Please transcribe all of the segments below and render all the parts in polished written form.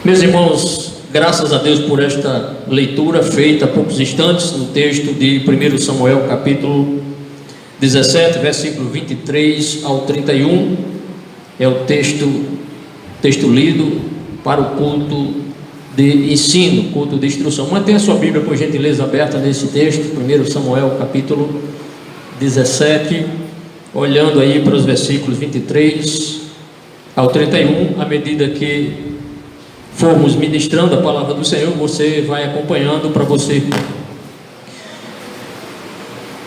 Meus irmãos, graças a Deus por esta leitura feita há poucos instantes no texto de 1 Samuel, capítulo 17, versículo 23 ao 31. É o texto lido para o culto de ensino, culto de instrução. Mantenha a sua Bíblia, por gentileza, aberta nesse texto, 1 Samuel, capítulo 17, olhando aí para os versículos 23 ao 31, à medida que formos ministrando a palavra do Senhor, você vai acompanhando para você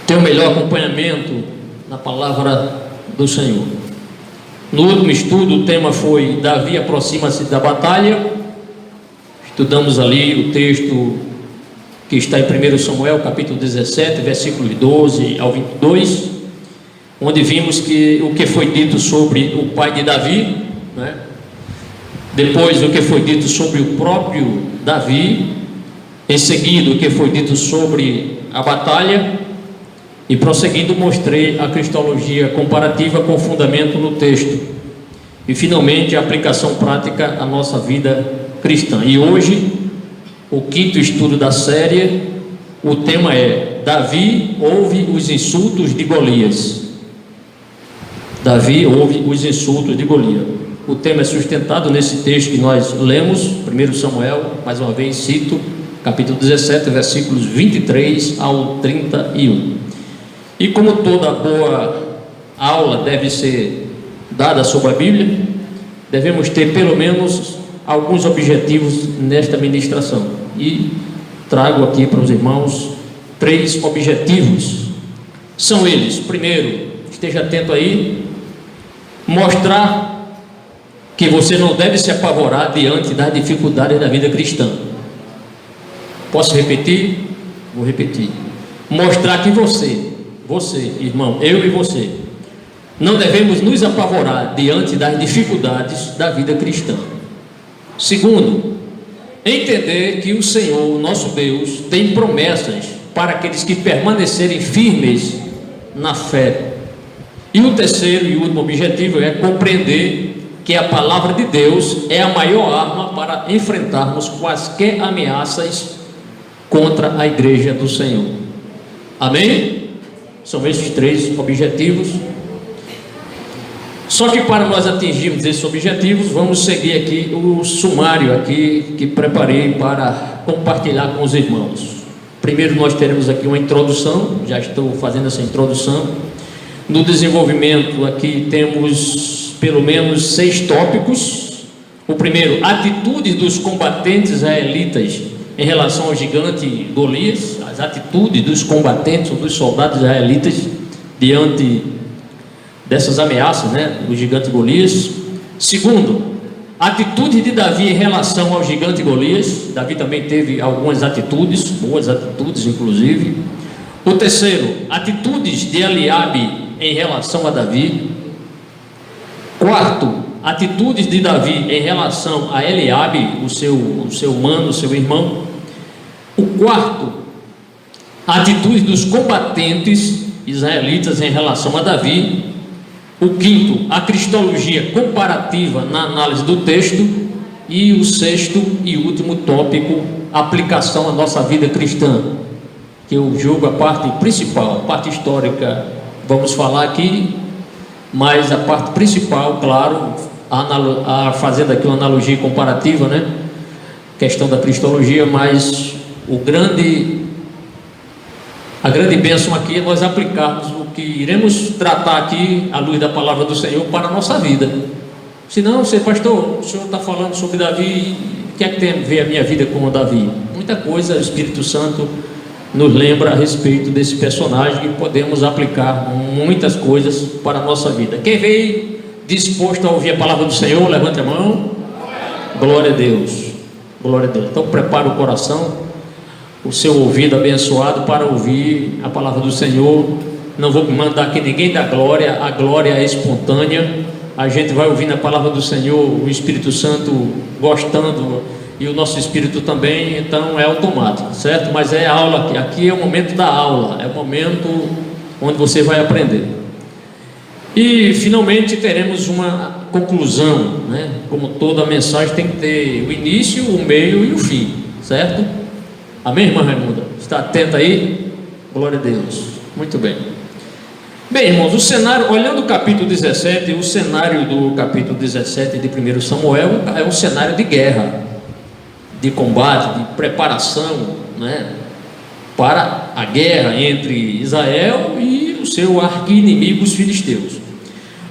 ter o melhor acompanhamento na palavra do Senhor. No último estudo, o tema foi Davi aproxima-se da batalha. Estudamos ali o texto que está em 1 Samuel, capítulo 17, versículos 12 ao 22, onde vimos que o que foi dito sobre o pai de Davi, né? Depois o que foi dito sobre o próprio Davi, em seguida o que foi dito sobre a batalha, e prosseguindo mostrei a cristologia comparativa com fundamento no texto, e finalmente a aplicação prática à nossa vida cristã. E hoje, o quinto estudo da série, o tema é Davi ouve os insultos de Golias. Davi ouve os insultos de Golias. O tema é sustentado nesse texto que nós lemos, 1 Samuel, mais uma vez cito, capítulo 17, versículos 23 ao 31. E como toda boa aula deve ser dada sobre a Bíblia, devemos ter pelo menos alguns objetivos nesta ministração. E trago aqui para os irmãos 3 objetivos. São eles: primeiro, esteja atento aí, mostrar que você não deve se apavorar diante das dificuldades da vida cristã. Posso repetir? Vou repetir. Mostrar que você, irmão, eu e você, não devemos nos apavorar diante das dificuldades da vida cristã. Segundo, entender que o Senhor, nosso Deus, tem promessas para aqueles que permanecerem firmes na fé. E o terceiro e último objetivo é compreender que a palavra de Deus é a maior arma para enfrentarmos quaisquer ameaças contra a igreja do Senhor. Amém? São esses 3 objetivos. Só que para nós atingirmos esses objetivos, vamos seguir aqui o sumário aqui que preparei para compartilhar com os irmãos. Primeiro nós teremos aqui uma introdução, já estou fazendo essa introdução. No desenvolvimento aqui temos pelo menos 6 tópicos. O primeiro, atitudes dos combatentes israelitas em relação ao gigante Golias, as atitudes dos combatentes ou dos soldados israelitas diante dessas ameaças, né, do gigante Golias. Segundo, atitude de Davi em relação ao gigante Golias. Davi também teve algumas atitudes, boas atitudes inclusive. O terceiro, atitudes de Eliabe em relação a Davi. Quarto, atitudes de Davi em relação a Eliabe, o seu mano, o seu irmão. O quarto, atitudes dos combatentes israelitas em relação a Davi. O quinto, a cristologia comparativa na análise do texto. E o sexto e último tópico, aplicação à nossa vida cristã, que eu julgo a parte principal, a parte histórica, vamos falar aqui, mas a parte principal, claro, fazendo aqui uma analogia comparativa, né? Questão da cristologia, mas a grande bênção aqui é nós aplicarmos o que iremos tratar aqui à luz da palavra do Senhor para a nossa vida. Senão, pastor, o senhor está falando sobre Davi, o que é que tem a ver a minha vida com o Davi? Muita coisa, o Espírito Santo nos lembra a respeito desse personagem, e podemos aplicar muitas coisas para a nossa vida. Quem veio disposto a ouvir a palavra do Senhor, levante a mão. Glória a Deus, glória a Deus. Então prepare o coração, o seu ouvido abençoado para ouvir a palavra do Senhor. Não vou mandar que ninguém dá glória, a glória é espontânea. A gente vai ouvindo a palavra do Senhor, o Espírito Santo gostando, e o nosso espírito também, então é automático, certo? Mas é aula, aqui é o momento da aula, é o momento onde você vai aprender. E finalmente teremos uma conclusão, né? Como toda mensagem tem que ter o início, o meio e o fim, certo? Amém, irmã Raimunda? Está atenta aí? Glória a Deus. Muito bem. Bem, irmãos, o cenário, olhando o capítulo 17, o cenário do capítulo 17 de 1 Samuel é um cenário de guerra, de combate, de preparação, né, para a guerra entre Israel e o seu arqui-inimigo, os filisteus.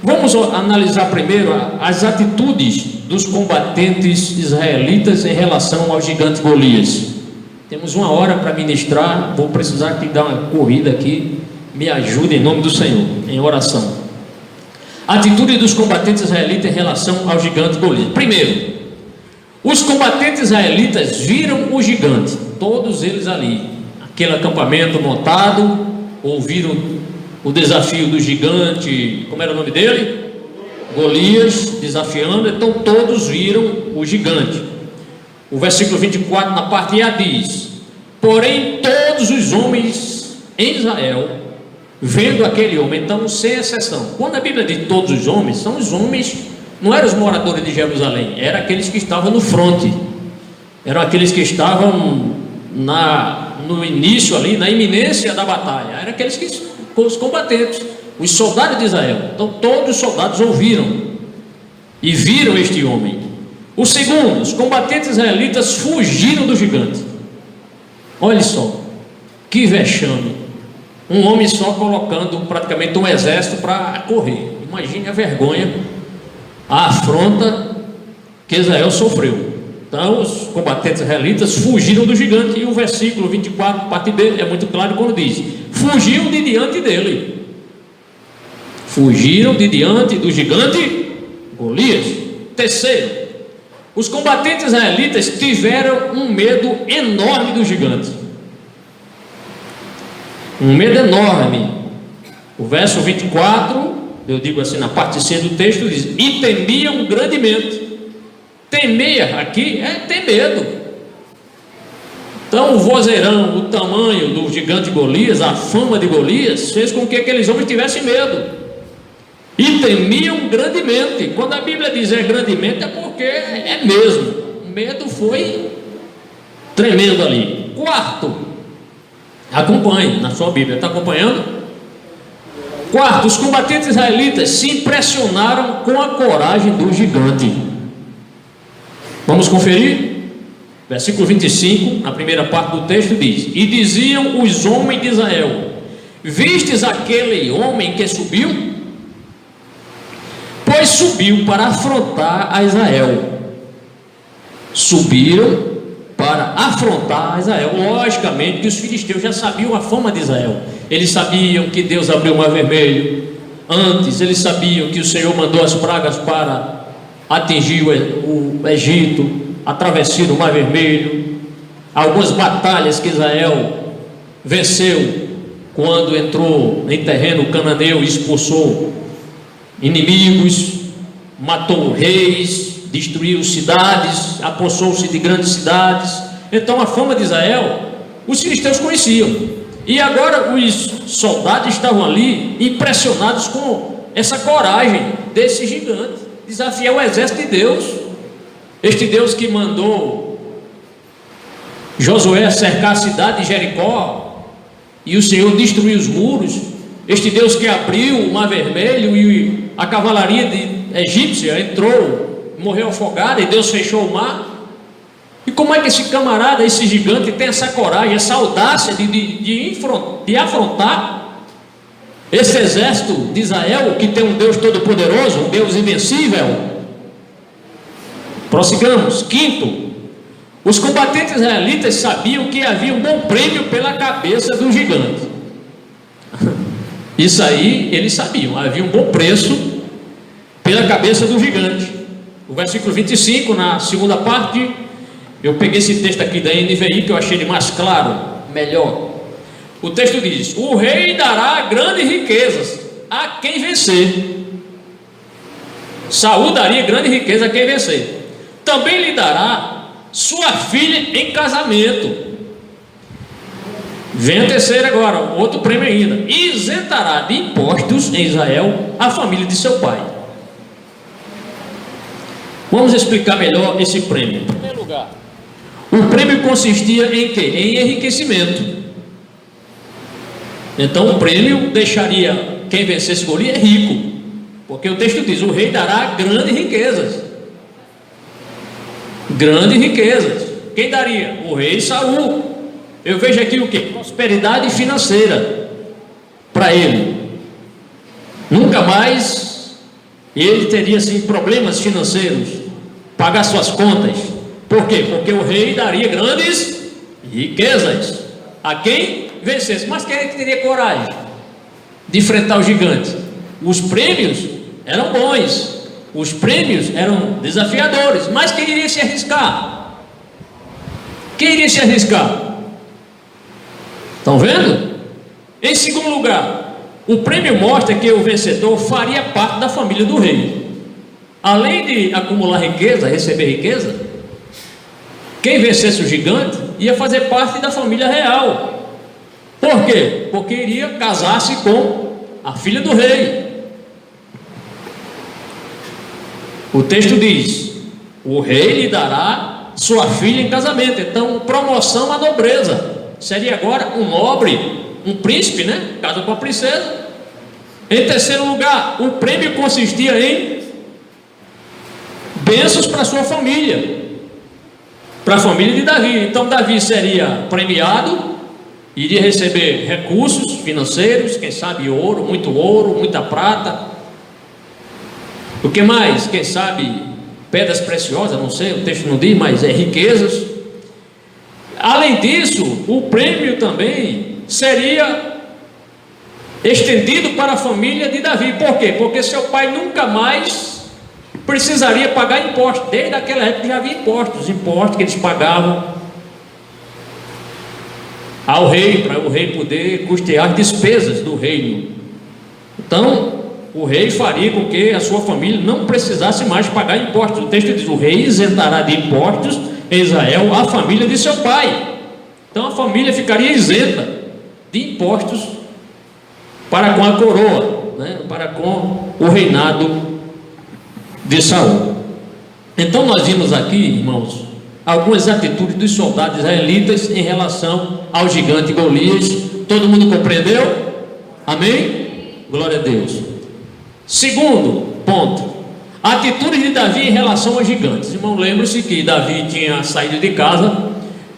Vamos analisar primeiro as atitudes dos combatentes israelitas em relação ao gigante Golias. Temos 1 hora para ministrar, vou precisar aqui dar uma corrida aqui. Me ajude em nome do Senhor, em oração. Atitude dos combatentes israelitas em relação ao gigante Golias. Primeiro, os combatentes israelitas viram o gigante, todos eles ali, aquele acampamento montado, ouviram o desafio do gigante, como era o nome dele? Golias, desafiando, então todos viram o gigante. O versículo 24, na parte A, diz: porém todos os homens em Israel, vendo aquele homem, então sem exceção. Quando a Bíblia diz todos os homens, são os homens, não eram os moradores de Jerusalém, eram aqueles que estavam no fronte, eram aqueles que estavam no início ali, na iminência da batalha, eram aqueles que, os combatentes, os soldados de Israel. Então todos os soldados ouviram e viram este homem. O segundo, os combatentes israelitas fugiram do gigante. Olha só, que vexame. Um homem só colocando praticamente um exército para correr. Imagine a vergonha, a afronta que Israel sofreu. Então os combatentes israelitas fugiram do gigante. E o versículo 24, parte B, é muito claro quando diz: fugiram de diante dele. Fugiram de diante do gigante Golias. Terceiro, os combatentes israelitas tiveram um medo enorme do gigante. Um medo enorme. O verso 24, eu digo assim na parte C do texto, diz: e temiam grandemente. Temer aqui é ter medo. Então o vozeirão, o tamanho do gigante Golias, a fama de Golias, fez com que aqueles homens tivessem medo. E temiam grandemente. Quando a Bíblia diz grandemente, é porque é mesmo. O medo foi tremendo ali. Quarto, acompanhe na sua Bíblia, está acompanhando? Quarto, os combatentes israelitas se impressionaram com a coragem do gigante. Vamos conferir? Versículo 25, na primeira parte do texto diz: e diziam os homens de Israel: vistes aquele homem que subiu? Pois subiu para afrontar a Israel. Subiram para afrontar a Israel. Logicamente que os filisteus já sabiam a fama de Israel. Eles sabiam que Deus abriu o mar vermelho. Antes eles sabiam que o Senhor mandou as pragas para atingir o Egito, a travessia do mar vermelho, algumas batalhas que Israel venceu quando entrou em terreno cananeu e expulsou inimigos, matou reis, destruiu cidades, apossou-se de grandes cidades. Então a fama de Israel os filisteus conheciam, e agora os soldados estavam ali impressionados com essa coragem desse gigante, desafiar o exército de Deus, este Deus que mandou Josué cercar a cidade de Jericó e o Senhor destruiu os muros, este Deus que abriu o mar vermelho e a cavalaria egípcia entrou, morreu afogada e Deus fechou o mar. E como é que esse camarada, esse gigante, tem essa coragem, essa audácia de afrontar esse exército de Israel, que tem um Deus todo-poderoso, um Deus invencível? Prossigamos. Quinto, os combatentes israelitas sabiam que havia um bom prêmio pela cabeça do gigante. Isso aí eles sabiam, havia um bom preço pela cabeça do gigante. O versículo 25, na segunda parte, eu peguei esse texto aqui da NVI, que eu achei ele mais claro, melhor. O texto diz: o rei dará grandes riquezas a quem vencer. Saul daria grande riqueza a quem vencer. Também lhe dará sua filha em casamento. Vem a terceira agora, outro prêmio ainda. Isentará de impostos em Israel a família de seu pai. Vamos explicar melhor esse prêmio. Em primeiro lugar, o prêmio consistia em quê? Em enriquecimento. Então o prêmio deixaria quem vencesse Golias rico, porque o texto diz: o rei dará grandes riquezas. Grandes riquezas. Quem daria? O rei Saul. Eu vejo aqui o que? Prosperidade financeira para ele. Nunca mais ele teria assim problemas financeiros, pagar suas contas. Por quê? Porque o rei daria grandes riquezas a quem vencesse. Mas quem é que teria coragem de enfrentar o gigante? Os prêmios eram bons, os prêmios eram desafiadores, mas quem iria se arriscar? Quem iria se arriscar? Estão vendo? Em segundo lugar, o prêmio mostra que o vencedor faria parte da família do rei. Além de acumular riqueza, receber riqueza, quem vencesse o gigante ia fazer parte da família real. Por quê? Porque iria casar-se com a filha do rei. O texto diz: o rei lhe dará sua filha em casamento. Então, promoção à nobreza. Seria agora um nobre, um príncipe, né? Casa com a princesa. Em terceiro lugar, o prêmio consistia em bênçãos para sua família, para a família de Davi. Então Davi seria premiado, iria receber recursos financeiros, quem sabe ouro, muita prata. O que mais? Quem sabe pedras preciosas, não sei, o texto não diz, mas riquezas. Além disso, o prêmio também seria estendido para a família de Davi. Por quê? Porque seu pai nunca mais precisaria pagar impostos. Desde aquela época já havia impostos que eles pagavam ao rei, para o rei poder custear as despesas do reino. Então, o rei faria com que a sua família não precisasse mais pagar impostos. O texto diz: o rei isentará de impostos em Israel a família de seu pai. Então a família ficaria isenta de impostos para com a coroa, né? Para com o reinado de Saul. Então nós vimos aqui, irmãos, algumas atitudes dos soldados israelitas em relação ao gigante Golias. Todo mundo compreendeu? Amém? Glória a Deus. Segundo ponto, a atitude de Davi em relação aos gigantes. Irmão, lembre-se que Davi tinha saído de casa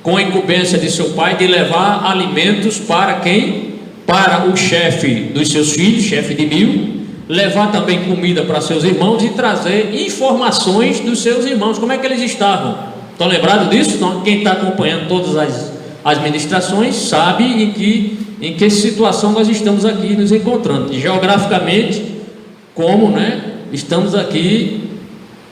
com a incumbência de seu pai de levar alimentos para quem? Para o chefe dos seus filhos, chefe de 1000, levar também comida para seus irmãos e trazer informações dos seus irmãos, como é que eles estavam. Estão lembrados disso? Então, quem está acompanhando todas as ministrações sabe em que situação nós estamos aqui nos encontrando, geograficamente, como, né, estamos aqui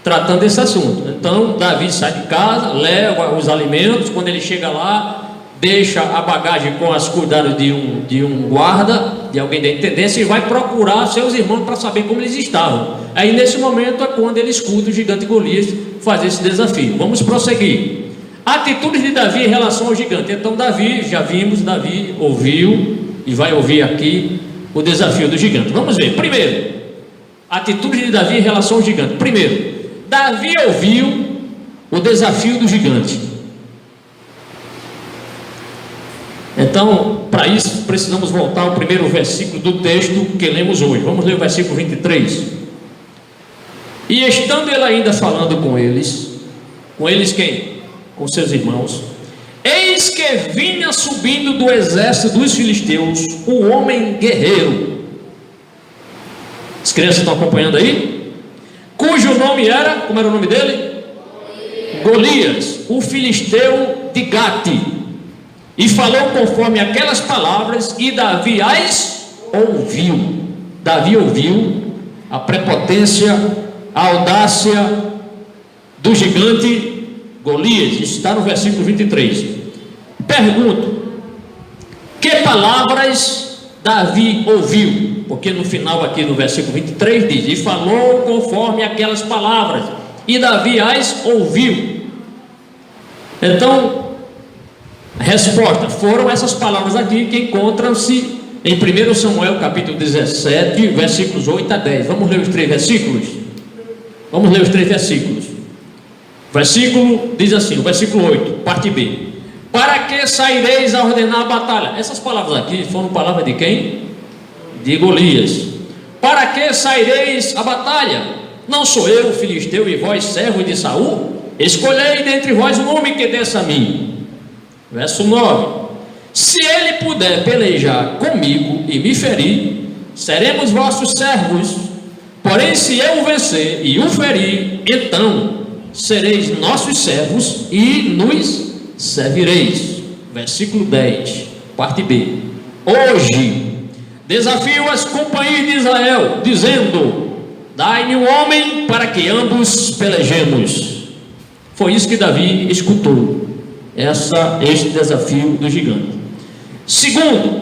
tratando desse assunto. Então Davi sai de casa, leva os alimentos. Quando ele chega lá, deixa a bagagem com as cuidados de um guarda, de alguém da intendência, e vai procurar seus irmãos para saber como eles estavam. Aí nesse momento é quando ele escuta o gigante Golias fazer esse desafio. Vamos prosseguir. Atitudes de Davi em relação ao gigante. Então Davi, já vimos, Davi ouviu e vai ouvir aqui o desafio do gigante. Vamos ver. Primeiro, atitude de Davi em relação ao gigante. Primeiro, Davi ouviu o desafio do gigante. Então, para isso, precisamos voltar ao primeiro versículo do texto que lemos hoje. Vamos ler o versículo 23. E estando ele ainda falando com eles quem? Com seus irmãos, eis que vinha subindo do exército dos filisteus um homem guerreiro. As crianças estão acompanhando aí? Cujo nome era, como era o nome dele? Golias, o filisteu de Gate. E falou conforme aquelas palavras, e Davi as ouviu. Davi ouviu a prepotência, a audácia do gigante Golias. Está no versículo 23. Pergunto: que palavras Davi ouviu? Porque no final aqui no versículo 23 diz: e falou conforme aquelas palavras, e Davi as ouviu. Então, a resposta: foram essas palavras aqui que encontram-se em 1 Samuel capítulo 17, versículos 8 a 10. Vamos ler os três versículos? Vamos ler os três versículos. Versículo, diz assim, o versículo 8, parte B. Para que saireis a ordenar a batalha? Essas palavras aqui foram palavras de quem? De Golias. Para que saireis a batalha? Não sou eu, filisteu, e vós, servo de Saul? Escolhei dentre vós um homem que desça a mim. Verso 9. Se ele puder pelejar comigo e me ferir, seremos vossos servos. Porém, se eu o vencer e o ferir, então sereis nossos servos e nos servireis. Versículo 10, parte B. Hoje desafio as companhias de Israel, dizendo: dai-me um homem para que ambos pelejemos. Foi isso que Davi escutou, este desafio do gigante. Segundo,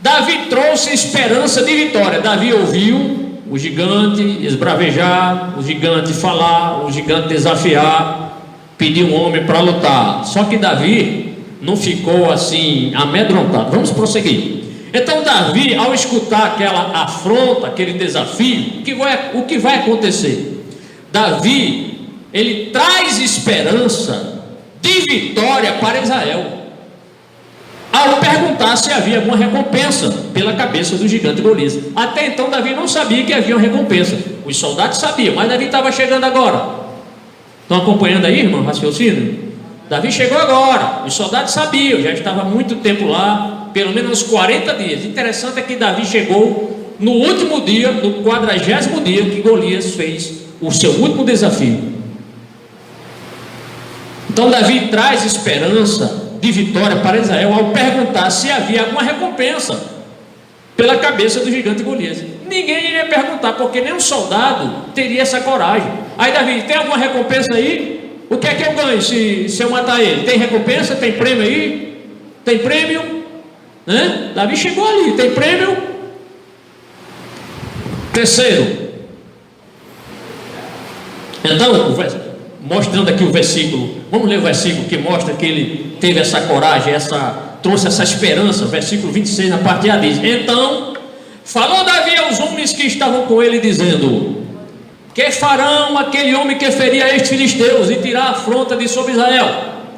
Davi trouxe esperança de vitória. Davi ouviu o gigante esbravejar, o gigante falar, o gigante desafiar, pedir um homem para lutar. Só que Davi não ficou assim amedrontado. Vamos prosseguir. Então Davi, ao escutar aquela afronta, aquele desafio, o que vai acontecer? Davi, ele traz esperança de vitória para Israel, ao perguntar se havia alguma recompensa pela cabeça do gigante Golias. Até então Davi não sabia que havia uma recompensa. Os soldados sabiam, mas Davi estava chegando agora. Estão acompanhando aí, irmão, raciocínio? Davi chegou agora, os soldados sabiam, já estava há muito tempo lá, pelo menos 40 dias. Interessante é que Davi chegou no último dia, no 40º dia que Golias fez o seu último desafio. Então Davi traz esperança de vitória para Israel ao perguntar se havia alguma recompensa pela cabeça do gigante Golias. Ninguém iria perguntar, porque nenhum soldado teria essa coragem. Aí Davi: tem alguma recompensa aí? O que é que eu ganho se eu matar ele? Tem recompensa? Tem prêmio aí? Tem prêmio? Né? Davi chegou ali: tem prêmio? Terceiro, então, mostrando aqui o versículo, vamos ler o versículo que mostra que ele teve essa coragem, trouxe essa esperança. Versículo 26, na parte A, diz: então falou Davi aos homens que estavam com ele, dizendo: que farão aquele homem que feria estes filisteus e tirar a afronta de sobre Israel?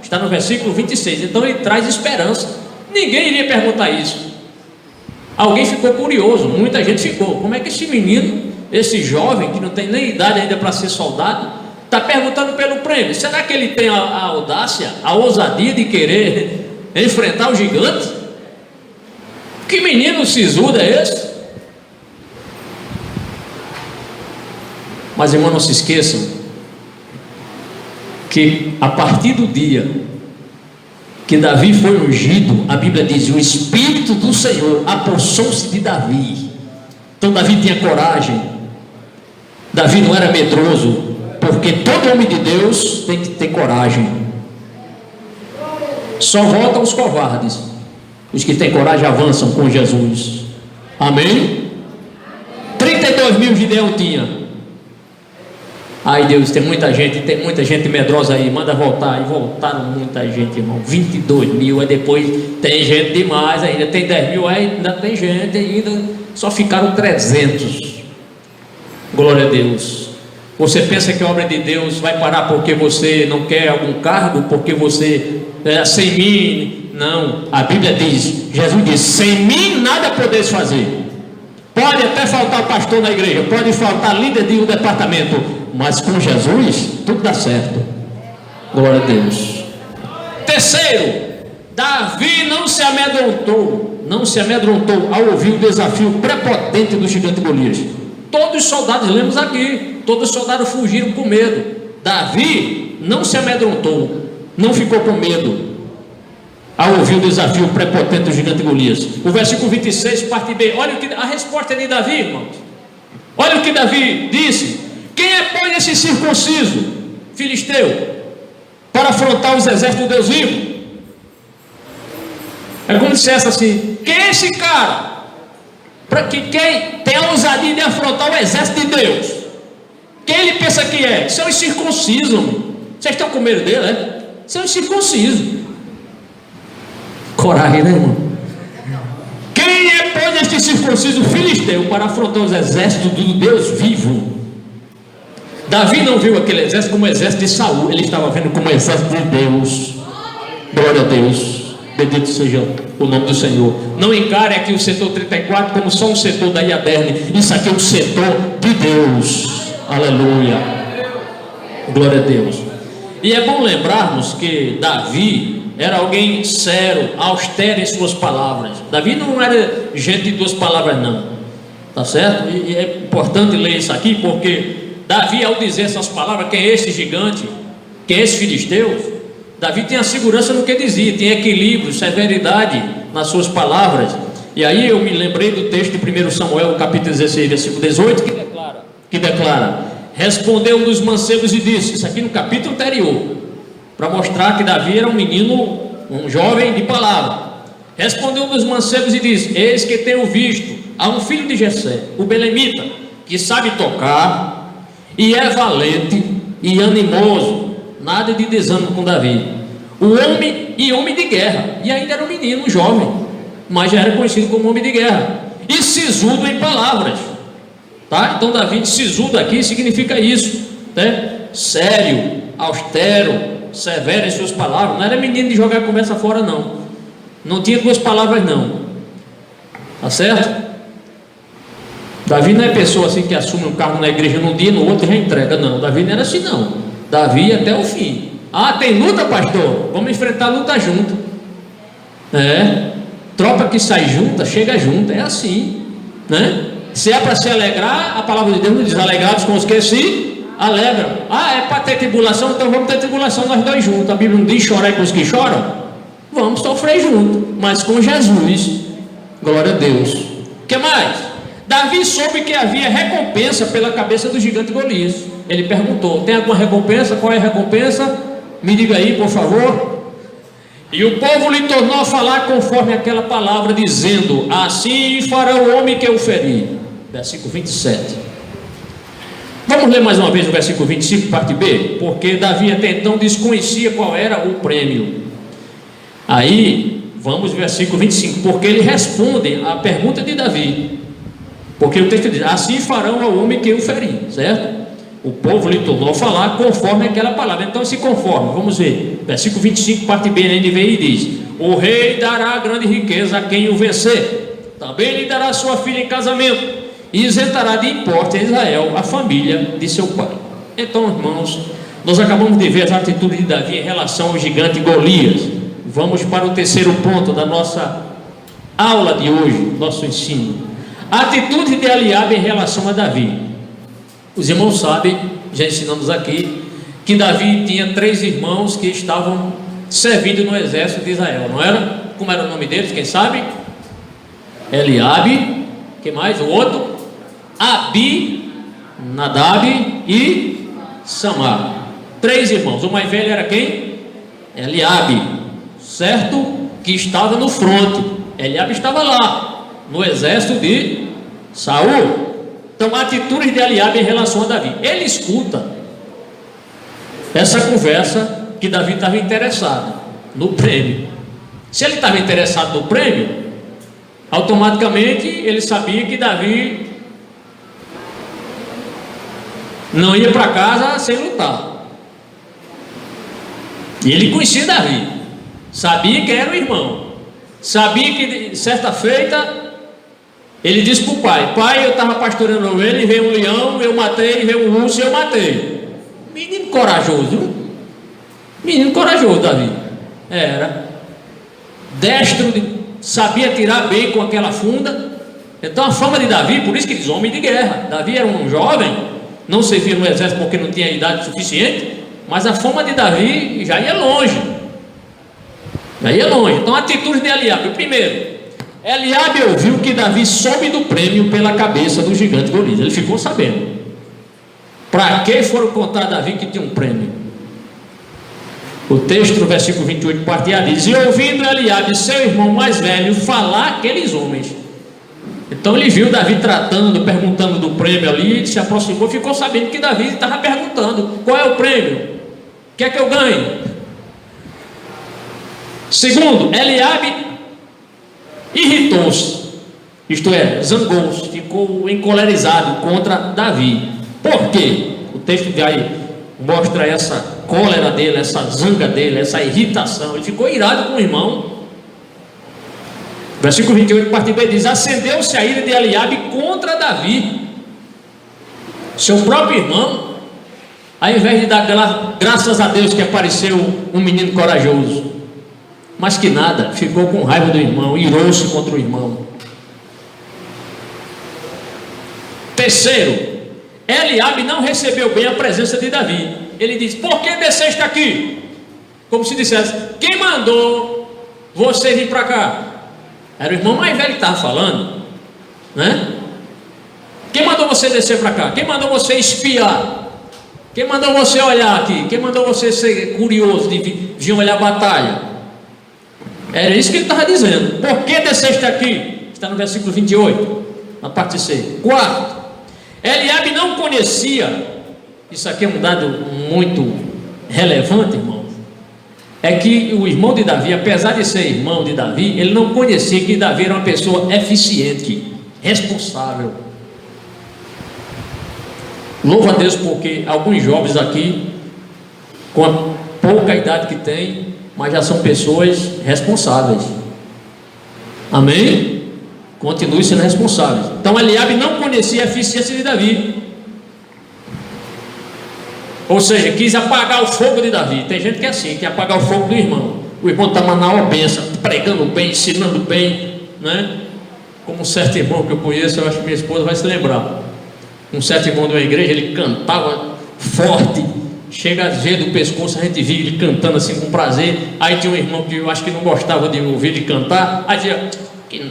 Está no versículo 26. Então ele traz esperança. Ninguém iria perguntar isso. Alguém ficou curioso, muita gente ficou: como é que esse menino, esse jovem que não tem nem idade ainda para ser soldado, está perguntando pelo prêmio? Será que ele tem a audácia, a ousadia de querer enfrentar o gigante? Que menino sisudo é esse? Mas, irmão, não se esqueçam que a partir do dia que Davi foi ungido, a Bíblia diz: o Espírito do Senhor apossou-se de Davi. Então Davi tinha coragem. Davi não era medroso, porque todo homem de Deus tem que ter coragem. Só voltam os covardes. Os que têm coragem avançam com Jesus. Amém? 32.000 Gideão tinha. Ai Deus, tem muita gente medrosa aí, manda voltar. E voltaram muita gente, irmão, 22.000. Aí depois tem gente demais ainda, tem 10.000, aí ainda tem gente ainda. Só ficaram 300. Glória a Deus. Você pensa que a obra de Deus vai parar porque você não quer algum cargo, porque você sem mim? Não, a Bíblia diz, Jesus diz: sem mim nada podeis fazer. Pode até faltar pastor na igreja, pode faltar líder de um departamento, mas com Jesus tudo dá certo. Glória a Deus. Terceiro, Davi não se amedrontou ao ouvir o desafio prepotente do gigante Golias. Todos os soldados, lemos aqui, todos os soldados fugiram com medo. Davi não se amedrontou, não ficou com medo ao ouvir o desafio prepotente do gigante Golias. O versículo 26, parte B. Olha a resposta de Davi, irmãos. Olha o que Davi disse: quem é, pois, esse circunciso filisteu para afrontar os exércitos de Deus vivo? É como se dissesse assim: quem é esse cara para que quem tem a ousadia de afrontar o exército de Deus? Quem ele pensa que é? Isso é um incircunciso. Vocês estão com medo dele, né? Isso é um incircunciso. Coragem, né, irmão? Quem é, pois, este circunciso filisteu para afrontar os exércitos do Deus vivo? Davi não viu aquele exército como o exército de Saul, ele estava vendo como o exército de Deus. Glória a Deus, bendito seja o nome do Senhor. Não encare aqui o setor 34 como só um setor da IADERN, isso aqui é um setor de Deus. Aleluia, glória a Deus. E é bom lembrarmos que Davi era alguém sério, austero em suas palavras. Davi não era gente de duas palavras não, tá certo? E é importante ler isso aqui, porque Davi, ao dizer essas palavras, quem é esse gigante, quem é esse filisteu, Davi tinha segurança no que dizia, tinha equilíbrio, severidade nas suas palavras. E aí eu me lembrei do texto de 1 Samuel, capítulo 16, versículo 18, que declara: respondeu um dos mancebos e disse, isso aqui no capítulo anterior, para mostrar que Davi era um menino, um jovem de palavra. Respondeu um dos mancebos e disse: eis que tenho visto a um filho de Jessé, o belemita, que sabe tocar e é valente e animoso, nada de desânimo com Davi, o homem e homem de guerra, e ainda era um menino, um jovem, mas já era conhecido como homem de guerra, e sisudo em palavras, tá? Então Davi, sisudo aqui significa isso, né? Sério, austero, severo em suas palavras, não era menino de jogar a conversa fora não tinha duas palavras não, tá certo? Davi não é pessoa assim que assume um cargo na igreja num dia, no outro já entrega, não. Davi não era assim não, Davi ia até o fim. Ah, tem luta, pastor? Vamos enfrentar a luta junto. Tropa que sai junta, chega junto, é assim, né? Se é para se alegrar, a palavra de Deus nos diz: alegrados com os que se alegram. Ah, é para ter tribulação, então vamos ter tribulação nós dois juntos. A Bíblia não diz chorar com os que choram? Vamos sofrer junto, mas com Jesus. Glória a Deus. O que mais? Davi soube que havia recompensa pela cabeça do gigante Golias. Ele perguntou: tem alguma recompensa? Qual é a recompensa? Me diga aí, por favor. E o povo lhe tornou a falar conforme aquela palavra, dizendo: assim fará o homem que eu feri. Versículo 27. Vamos ler mais uma vez o versículo 25, parte B, porque Davi até então desconhecia qual era o prêmio. Aí, vamos ao versículo 25, porque ele responde à pergunta de Davi. Porque o texto diz: assim farão ao homem que eu feri, certo? O povo lhe tornou a falar conforme aquela palavra. Então se conforme, vamos ver, versículo 25, parte B, na NVI diz: o rei dará grande riqueza a quem o vencer, também lhe dará sua filha em casamento, e isentará de imposto a Israel a família de seu pai. Então, irmãos, nós acabamos de ver as atitudes de Davi em relação ao gigante Golias. Vamos para o terceiro ponto da nossa aula de hoje, nosso ensino: a atitude de Eliabe em relação a Davi. Os irmãos sabem, já ensinamos aqui, que Davi tinha 3 irmãos que estavam servindo no exército de Israel, não era? Como era o nome deles, quem sabe? Eliabe, que mais? O outro? Abi, Nadab e Samar. 3 irmãos. O mais velho era quem? Eliabe, certo? Que estava no fronte. Eliabe estava lá, no exército de Saul. Então, a atitude de Eliabe em relação a Davi: ele escuta essa conversa que Davi estava interessado no prêmio. Se ele estava interessado no prêmio, automaticamente ele sabia que Davi não ia para casa sem lutar. E ele conhecia Davi, sabia que era o irmão, sabia que certa feita ele disse para o pai: pai, eu estava pastoreando ovelha e veio um leão, eu matei, veio um urso e eu matei. Menino corajoso, viu? Menino corajoso, Davi. Era destro, sabia tirar bem com aquela funda. Então a fama de Davi, por isso que diz homem de guerra. Davi era um jovem, não servia no exército porque não tinha idade suficiente, mas a fama de Davi já ia longe. Já ia longe. Então a atitude de Eliabe: primeiro, Eliabe ouviu que Davi soube do prêmio pela cabeça do gigante Golias. Ele ficou sabendo. Para que foram contar a Davi que tinha um prêmio? O texto do versículo 28, parte A, diz: e ouvindo Eliabe, seu irmão mais velho, falar aqueles homens. Então ele viu Davi tratando, perguntando do prêmio ali, se aproximou, ficou sabendo que Davi estava perguntando: qual é o prêmio? O que é que eu ganho? Segundo, Eliabe irritou-se, isto é, zangou-se, ficou encolerizado contra Davi. Por quê? O texto vai mostra essa cólera dele, essa zanga dele, essa irritação. Ele ficou irado com o irmão. Versículo 28, parte B, diz: acendeu-se a ira de Eliabe contra Davi, seu próprio irmão, ao invés de dar graças a Deus que apareceu um menino corajoso. Mas que nada, ficou com raiva do irmão, irou-se contra o irmão. Terceiro, Eliabe não recebeu bem a presença de Davi. Ele diz: por que desceste aqui? Como se dissesse: quem mandou você vir para cá? Era o irmão mais velho que estava falando, né? Quem mandou você descer para cá? Quem mandou você espiar? Quem mandou você olhar aqui? Quem mandou você ser curioso de vir olhar a batalha? Era isso que ele estava dizendo. Por que desceste aqui? Está no versículo 28, na parte C. Quarto, Eliabe não conhecia, isso aqui é um dado muito relevante, irmão. É que o irmão de Davi, apesar de ser irmão de Davi, ele não conhecia que Davi era uma pessoa eficiente, responsável. Louva a Deus, porque alguns jovens aqui, com a pouca idade que tem, mas já são pessoas responsáveis. Amém? Continue sendo responsáveis. Então Eliabe não conhecia a eficiência de Davi, ou seja, quis apagar o fogo de Davi. Tem gente que é assim, quer apagar o fogo do irmão. O irmão está na benção, pregando bem, ensinando bem, né? Como um certo irmão que eu conheço, eu acho que minha esposa vai se lembrar. Um certo irmão de uma igreja, ele cantava forte, chega a ver do pescoço, a gente via ele cantando assim com prazer. Aí tinha um irmão que eu acho que não gostava de ouvir ele cantar. Aí dizia,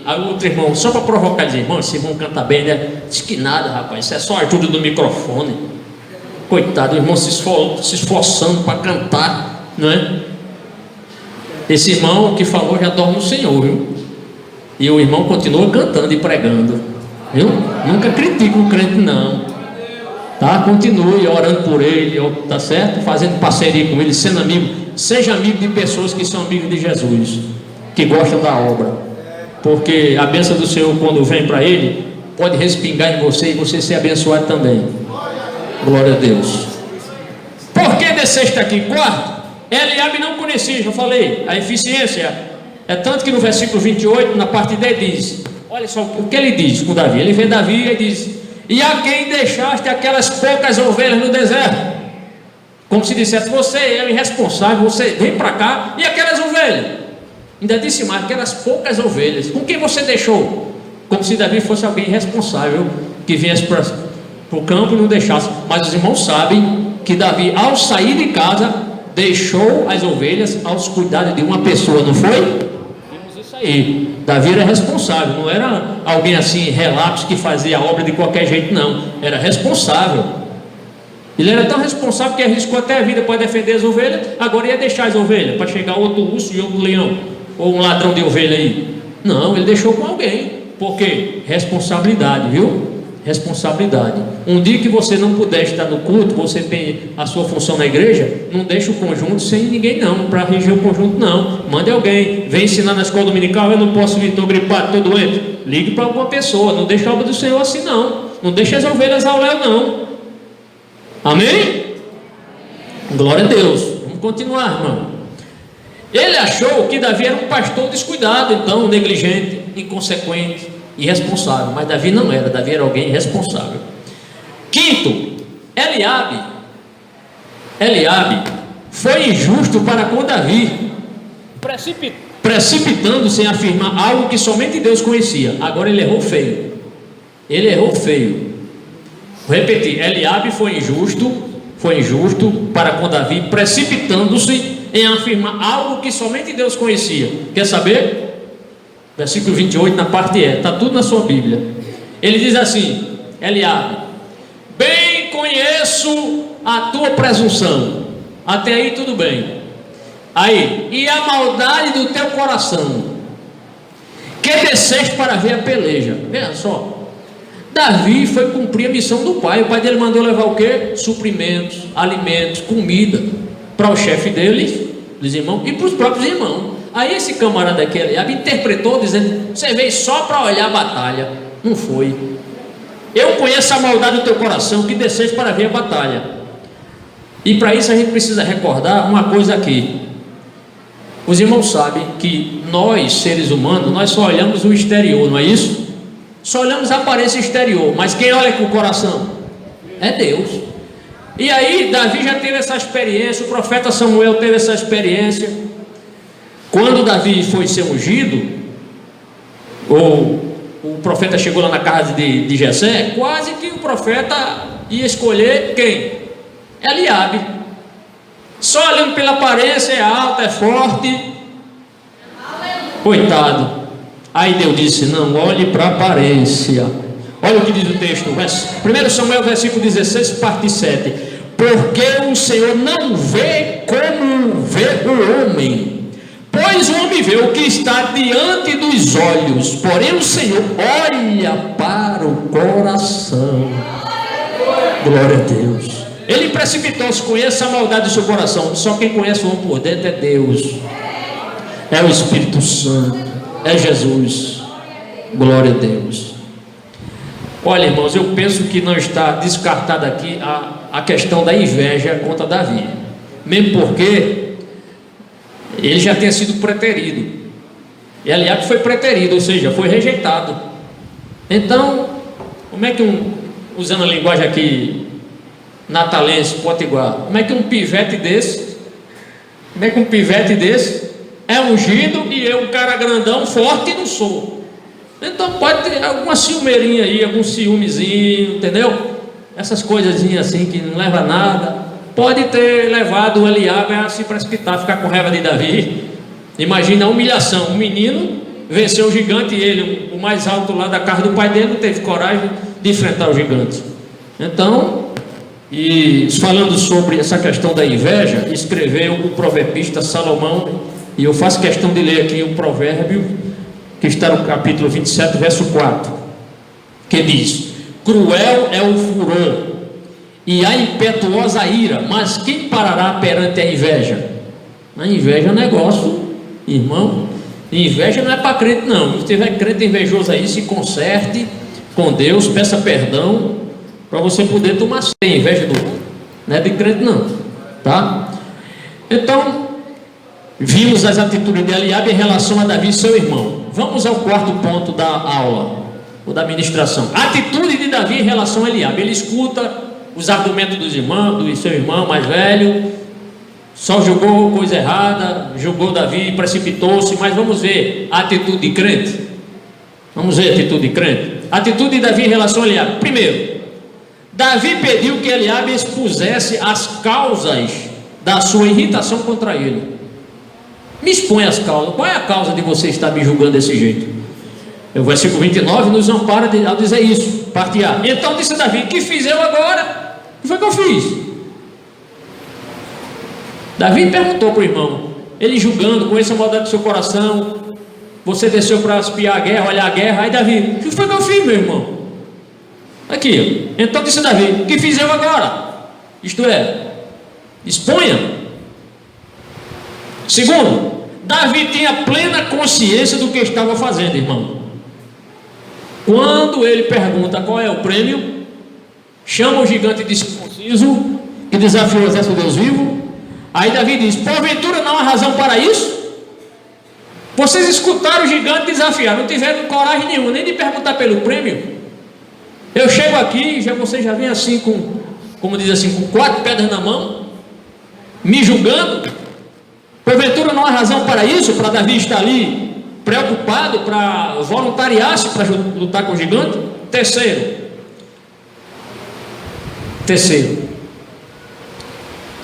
aí o outro irmão, só para provocar, dizia: irmão, esse irmão canta bem, né? Diz que nada, rapaz, isso é só ajuda do microfone. Coitado, o irmão se esforçando para cantar, não é? Esse irmão que falou já dorme no Senhor, viu? E o irmão continua cantando e pregando, viu? Nunca critica o crente, não, tá? Continue orando por ele, tá certo? Fazendo parceria com ele, sendo amigo. Seja amigo de pessoas que são amigos de Jesus, que gostam da obra, porque a bênção do Senhor, quando vem para ele, pode respingar em você e você ser abençoado também. Glória a Deus. Por que desceste aqui? Quarto, Eliabe não conhecia, já falei, a eficiência. É tanto que no versículo 28, na parte D, diz: olha só o que ele diz com Davi. Ele vê Davi e diz: e a quem deixaste aquelas poucas ovelhas no deserto? Como se dissesse: você é irresponsável, você vem para cá, e aquelas ovelhas? Ainda disse mais: aquelas poucas ovelhas, com quem você deixou? Como se Davi fosse alguém irresponsável, que viesse para o campo e não deixasse. Mas os irmãos sabem que Davi, ao sair de casa, deixou as ovelhas aos cuidados de uma pessoa, não foi? Vimos isso aí. Davi era responsável, não era alguém assim, relapso, que fazia a obra de qualquer jeito, não. Era responsável. Ele era tão responsável que arriscou até a vida para defender as ovelhas. Agora ia deixar as ovelhas para chegar outro urso e outro leão, ou um ladrão de ovelha aí. Não, ele deixou com alguém. Por quê? Responsabilidade, viu? Responsabilidade. Um dia que você não puder estar no culto, você tem a sua função na igreja, não deixa o conjunto sem ninguém não, para reger o conjunto não. Mande alguém, vem ensinar na escola dominical: eu não posso vir, estou gripado, estou doente. Ligue para alguma pessoa, não deixa a obra do Senhor assim não. Não deixa as ovelhas ao léu não. Amém? Glória a Deus. Vamos continuar, irmão. Ele achou que Davi era um pastor descuidado, então negligente, inconsequente, irresponsável. Mas Davi não era. Davi era alguém responsável. Quinto, Eliabe foi injusto para com Davi, precipitando-se em afirmar algo que somente Deus conhecia. Agora ele errou feio. Ele errou feio. Vou repetir: Eliabe foi injusto para com Davi, precipitando-se em afirmar algo que somente Deus conhecia. Quer saber? Versículo 28, na parte E, está tudo na sua Bíblia. Ele diz assim: Eliabe, bem conheço a tua presunção. Até aí tudo bem. Aí, e a maldade do teu coração, que desceste para ver a peleja. Veja só, Davi foi cumprir a missão do pai. O pai dele mandou levar o quê? Suprimentos, alimentos, comida, para o chefe deles, dos irmãos, e para os próprios irmãos. Aí esse camarada aqui, Eliabe, interpretou dizendo: você veio só para olhar a batalha. Não foi. Eu conheço a maldade do teu coração, que desceste para ver a batalha. E para isso a gente precisa recordar uma coisa aqui. Os irmãos sabem que nós, seres humanos, nós só olhamos o exterior, não é isso? Só olhamos a aparência exterior, mas quem olha com o coração? É Deus. E aí Davi já teve essa experiência, o profeta Samuel teve essa experiência. Quando Davi foi ser ungido, o profeta chegou lá na casa de Jessé, quase que o profeta ia escolher quem? Eliabe. Só olhando pela aparência, é alto, é forte. Coitado. Aí Deus disse: não olhe para a aparência. Olha o que diz o texto, 1 Samuel versículo 16, parte 7. Porque o Senhor não vê como vê o homem, pois o homem vê o que está diante dos olhos, porém o Senhor olha para o coração. Glória a Deus. Ele precipitou-se, conheça a maldade do seu coração. Só quem conhece o homem por dentro é Deus, é o Espírito Santo, é Jesus. Glória a Deus. Olha, irmãos, eu penso que não está descartada aqui a questão da inveja contra Davi, mesmo porque ele já tinha sido preterido, e Eliabe foi preterido, ou seja, foi rejeitado. Então, como é que usando a linguagem aqui natalense, potiguar, como é que um pivete desse é ungido e eu, um cara grandão, forte, não sou? Então pode ter alguma ciumeirinha aí, algum ciúmezinho, entendeu? Essas coisazinhas assim que não leva a nada. Pode ter levado o Eliabe a se precipitar, ficar com raiva de Davi. Imagina a humilhação, um menino venceu o gigante e ele, o mais alto lá da casa do pai dele, não teve coragem de enfrentar o gigante. Então, e falando sobre essa questão da inveja, escreveu o proverbista Salomão, e eu faço questão de ler aqui um provérbio que está no capítulo 27, verso 4, que diz: cruel é o furor e a impetuosa ira, mas quem parará perante a inveja? A inveja é um negócio, irmão. Inveja não é para crente, não. Se tiver crente invejoso aí, se conserte com Deus, peça perdão, para você poder tomar inveja do outro. Não é de crente, não, tá? Então, vimos as atitudes de Eliabe em relação a Davi, seu irmão. Vamos ao quarto ponto da aula, ou da ministração. A atitude de Davi em relação a Eliabe. Ele escuta os argumentos dos irmãos, do seu irmão mais velho, só julgou coisa errada, julgou Davi, precipitou-se. Mas vamos ver a atitude de crente. Vamos ver a atitude de crente. A atitude de Davi em relação a Eliabe. Primeiro, Davi pediu que Eliabe expusesse as causas da sua irritação contra ele. Me expõe as causas. Qual é a causa de você estar me julgando desse jeito? O versículo 29 nos ampara ao dizer isso. Parte A. Então disse Davi: que fiz eu agora? O que foi que eu fiz? Davi perguntou para o irmão, ele julgando, conheça a maldade do seu coração. Você desceu para espiar a guerra, olhar a guerra. Aí Davi: o que foi que eu fiz, meu irmão? Aqui. Então disse Davi: o que fiz eu agora? Isto é, exponha. Segundo, Davi tinha plena consciência do que estava fazendo, irmão. Quando ele pergunta qual é o prêmio, chama o gigante de circunciso, que desafiou o exército de Deus vivo. Aí Davi diz: porventura não há razão para isso? Vocês escutaram o gigante desafiar, não tiveram coragem nenhuma, nem de perguntar pelo prêmio. Eu chego aqui, vocês já vêm assim como diz assim, com 4 pedras na mão, me julgando. Porventura não há razão para isso, para Davi estar ali preocupado, para voluntariar-se para lutar com o gigante? Terceiro,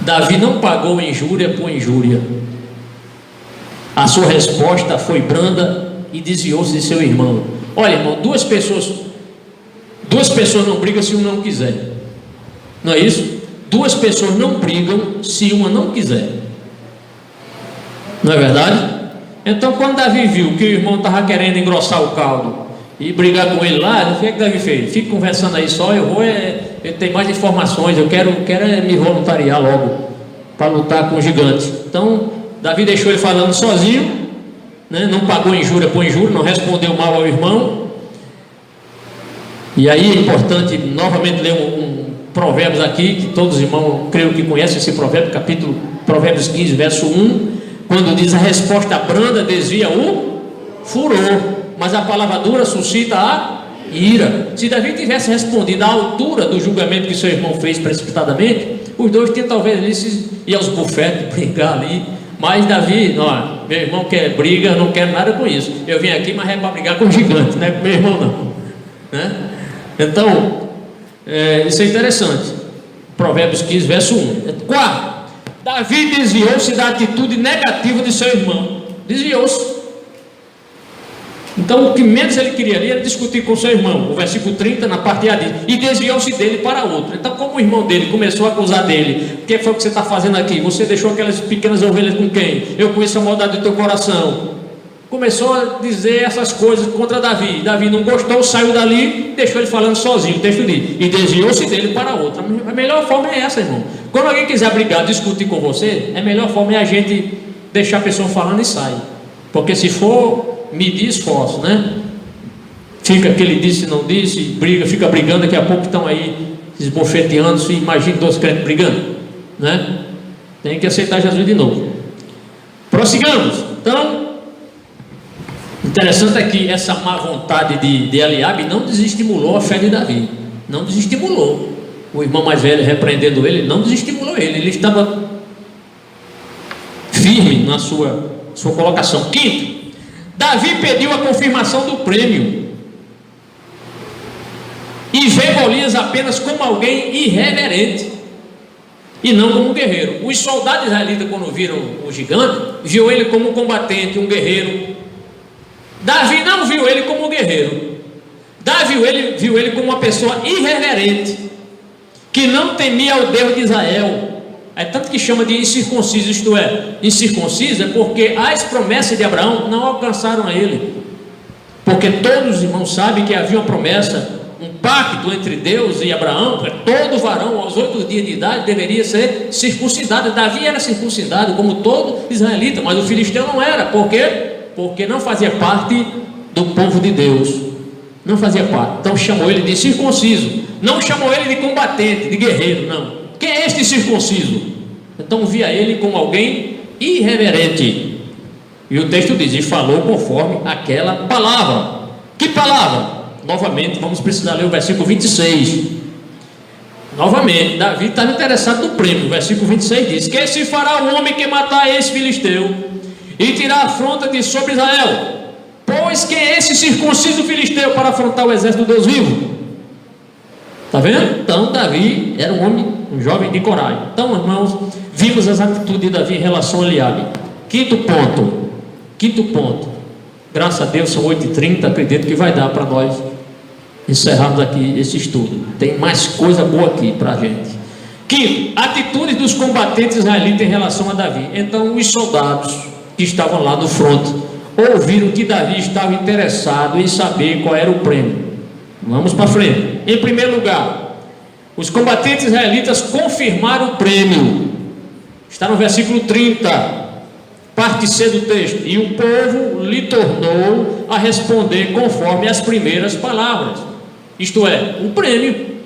Davi não pagou injúria por injúria. A sua resposta foi branda e desviou-se de seu irmão. Olha, irmão, duas pessoas não brigam se uma não quiser. Não é isso? Duas pessoas não brigam se uma não quiser. Não é verdade? Então, quando Davi viu que o irmão estava querendo engrossar o caldo e brigar com ele lá, o que é que Davi fez? Fica conversando aí só, eu tenho mais informações, eu quero me voluntariar logo para lutar com o gigante. Então, Davi deixou ele falando sozinho, né? Não pagou injúria por injúria, não respondeu mal ao irmão. E aí é importante novamente ler provérbios aqui, que todos os irmãos creio que conhecem esse provérbio, Provérbios 15, verso 1, quando diz: a resposta branda desvia o furor, mas a palavra dura suscita a ira. Se Davi tivesse respondido à altura do julgamento que seu irmão fez precipitadamente, os dois tinham talvez ali ir aos bufetes, brigar ali. Mas Davi, não, meu irmão quer briga, eu não quero nada com isso. Eu vim aqui, mas é para brigar com o gigante, não é com meu irmão não, né? Então, isso é interessante. Provérbios 15, verso 1. Quarto, Davi desviou-se da atitude negativa de seu irmão. Desviou-se. Então, o que menos ele queria ali era discutir com seu irmão. O versículo 30, na parte A, diz: e desviou-se dele para outro. Então, como o irmão dele começou a acusar dele: o que foi que você está fazendo aqui? Você deixou aquelas pequenas ovelhas com quem? Eu conheço a maldade do teu coração. Começou a dizer essas coisas contra Davi. Davi não gostou, saiu dali, deixou ele falando sozinho. O texto diz: e desviou-se dele para outro. A melhor forma é essa, irmão. Quando alguém quiser brigar, discutir com você, a melhor forma é a gente deixar a pessoa falando e sair. Porque se for medir esforço, né? Fica aquele disse, não disse, briga, fica brigando, daqui a pouco estão aí esbofeteando, se imagina dois crentes brigando, né? Tem que aceitar Jesus de novo. Prossigamos. Então, interessante é que essa má vontade de Eliabe não desestimulou a fé de Davi, não desestimulou. O irmão mais velho repreendendo ele, não desestimulou ele estava firme na sua colocação. Quinto, Davi pediu a confirmação do prêmio e vê Golias apenas como alguém irreverente e não como um guerreiro. Os soldados israelitas, quando viram o gigante, viu ele como um combatente, um guerreiro. Davi não viu ele como um guerreiro. Davi viu ele como uma pessoa irreverente, que não temia o Deus de Israel. É tanto que chama de incircunciso, isto é, incircunciso é porque as promessas de Abraão não alcançaram a ele. Porque todos os irmãos sabem que havia uma promessa, um pacto entre Deus e Abraão, que todo varão aos 8 dias de idade deveria ser circuncidado. Davi era circuncidado como todo israelita, mas o filisteu não era. Por quê? Porque não fazia parte do povo de Deus, não fazia parte. Então chamou ele de circunciso, não chamou ele de combatente, de guerreiro, não. Quem é este circunciso? Então via ele como alguém irreverente. E o texto diz: e falou conforme aquela palavra. Que palavra? Novamente vamos precisar ler o versículo 26. Novamente, Davi estava interessado no prêmio. O versículo 26 diz: que se fará o homem que matar esse filisteu e tirar a afronta de sobre Israel? Pois quem é esse circunciso filisteu para afrontar o exército do Deus vivo? Está vendo? Então Davi era um homem, um jovem de coragem. Então, irmãos, vimos as atitudes de Davi em relação a Eliabe. Quinto ponto. Graças a Deus são 8h30, acredito que vai dar para nós encerrarmos aqui esse estudo. Tem mais coisa boa aqui para a gente. Quinto, atitudes dos combatentes israelitas em relação a Davi. Então os soldados que estavam lá no fronte ouviram que Davi estava interessado em saber qual era o prêmio. Vamos para frente. Em primeiro lugar, os combatentes israelitas confirmaram o prêmio. Está no versículo 30, parte C do texto. E o povo lhe tornou a responder conforme as primeiras palavras. Isto é, o prêmio.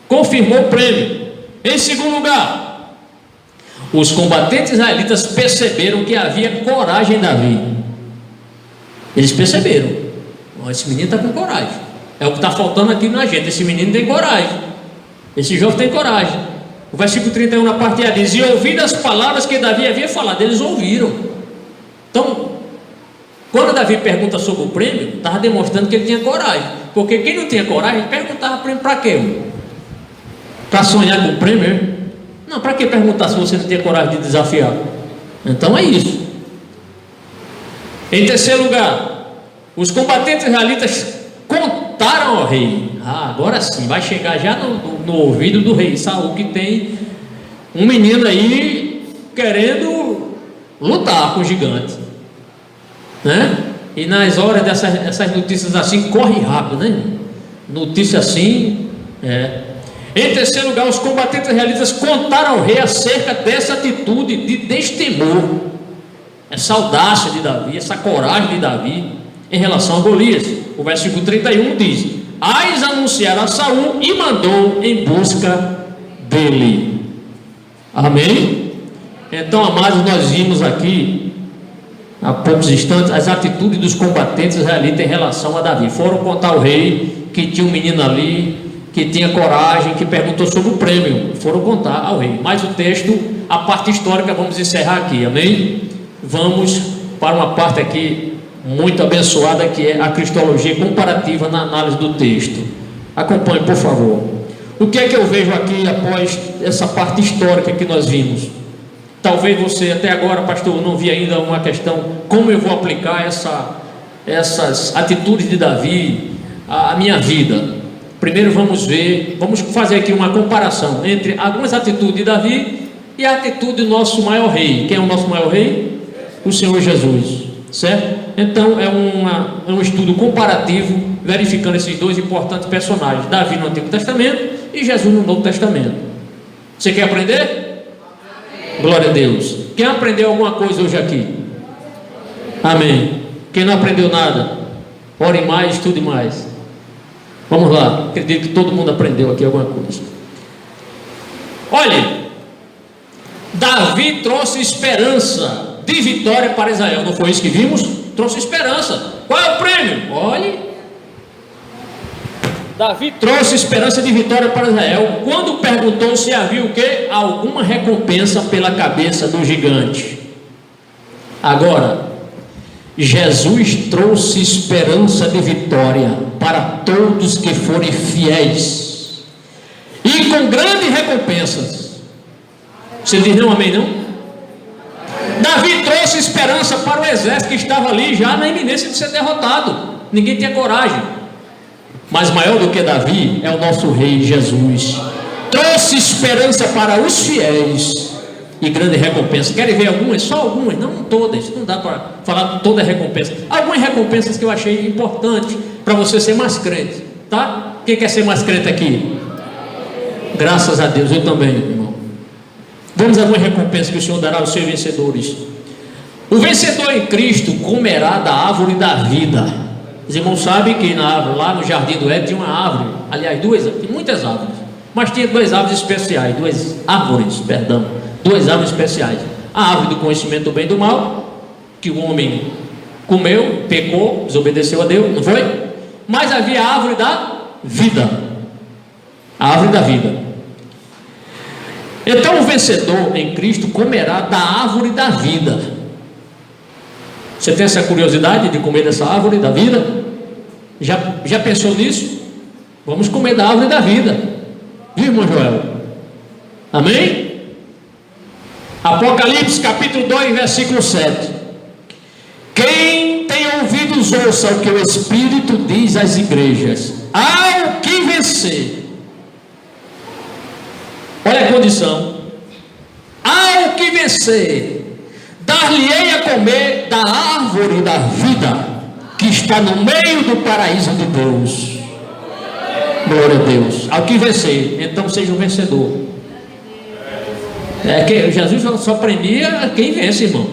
Confirmou o prêmio. Em segundo lugar, os combatentes israelitas perceberam que havia coragem em Davi. Eles perceberam: esse menino está com coragem. É o que está faltando aqui na gente. Esse menino tem coragem, esse jovem tem coragem. O versículo 31 na parte A diz: e ouvindo as palavras que Davi havia falado, eles ouviram. Então, quando Davi pergunta sobre o prêmio, estava demonstrando que ele tinha coragem. Porque quem não tinha coragem, perguntava prêmio para quê? Para sonhar com o prêmio? Não, para que perguntar se você não tinha coragem de desafiar? Então é isso. Em terceiro lugar, os combatentes israelitas contaram ao rei. Agora sim, vai chegar já no ouvido do rei Saul que tem um menino aí querendo lutar com o gigante, né? E nas horas dessas notícias assim, corre rápido, né? Notícia assim, Em terceiro lugar, os combatentes israelitas contaram ao rei acerca dessa atitude de destemor, essa audácia de Davi, essa coragem de Davi em relação a Golias. O versículo 31 diz: as anunciar a Saul e mandou em busca dele. Amém? Então, amados, nós vimos aqui há poucos instantes as atitudes dos combatentes israelitas em relação a Davi. Foram contar ao rei que tinha um menino ali, que tinha coragem, que perguntou sobre o prêmio. Foram contar ao rei. Mas o texto, a parte histórica, vamos encerrar aqui, amém? Vamos para uma parte aqui muito abençoada, que é a cristologia comparativa na análise do texto. Acompanhe, por favor. O que é que eu vejo aqui após essa parte histórica que nós vimos? Talvez você até agora, pastor, não vi ainda uma questão, como eu vou aplicar essas atitudes de Davi à minha vida. Primeiro vamos fazer aqui uma comparação entre algumas atitudes de Davi e a atitude do nosso maior rei. Quem é o nosso maior rei? O Senhor Jesus, certo? Então é um estudo comparativo, verificando esses dois importantes personagens, Davi no Antigo Testamento e Jesus no Novo Testamento. Você quer aprender? Glória a Deus. Quem aprendeu alguma coisa hoje aqui? Amém. Quem não aprendeu nada, ore mais, estude mais. Vamos lá, acredito que todo mundo aprendeu aqui alguma coisa. Olha, Davi trouxe esperança de vitória para Israel. Não foi isso que vimos? Trouxe esperança. Qual é o prêmio? Olhe, Davi trouxe esperança de vitória para Israel quando perguntou se havia o quê? Alguma recompensa pela cabeça do gigante. Agora, Jesus trouxe esperança de vitória para todos que forem fiéis e com grandes recompensas. Você diz não, amém não? Davi trouxe esperança para o exército que estava ali já na iminência de ser derrotado. Ninguém tinha coragem. Mas maior do que Davi é o nosso rei Jesus. Trouxe esperança para os fiéis e grande recompensa. Querem ver algumas? Só algumas, não todas. Não dá para falar de toda a recompensa. Algumas recompensas que eu achei importante para você ser mais crente, tá? Quem quer ser mais crente aqui? Graças a Deus, eu também, irmão. Vamos a algumas recompensas que o Senhor dará aos seus vencedores. O vencedor em Cristo comerá da árvore da vida. Os irmãos sabem que na árvore, lá no Jardim do Éden, tinha uma árvore, aliás, tem muitas árvores, mas tinha duas árvores especiais, duas árvores especiais. A árvore do conhecimento do bem e do mal, que o homem comeu, pecou, desobedeceu a Deus, não foi? Mas havia a árvore da vida, a árvore da vida. Então o vencedor em Cristo comerá da árvore da vida. Você tem essa curiosidade de comer dessa árvore da vida? Já pensou nisso? Vamos comer da árvore da vida. Viu, irmão Joel? Amém? Apocalipse capítulo 2, versículo 7. Quem tem ouvidos, ouça o que o Espírito diz às igrejas. Ao que vencer. Olha a condição. Ao que vencer, dar-lhe-ei a comer da árvore da vida, que está no meio do paraíso de Deus. Glória a Deus. Ao que vencer, então seja um vencedor. É que Jesus só premia quem vence, irmão.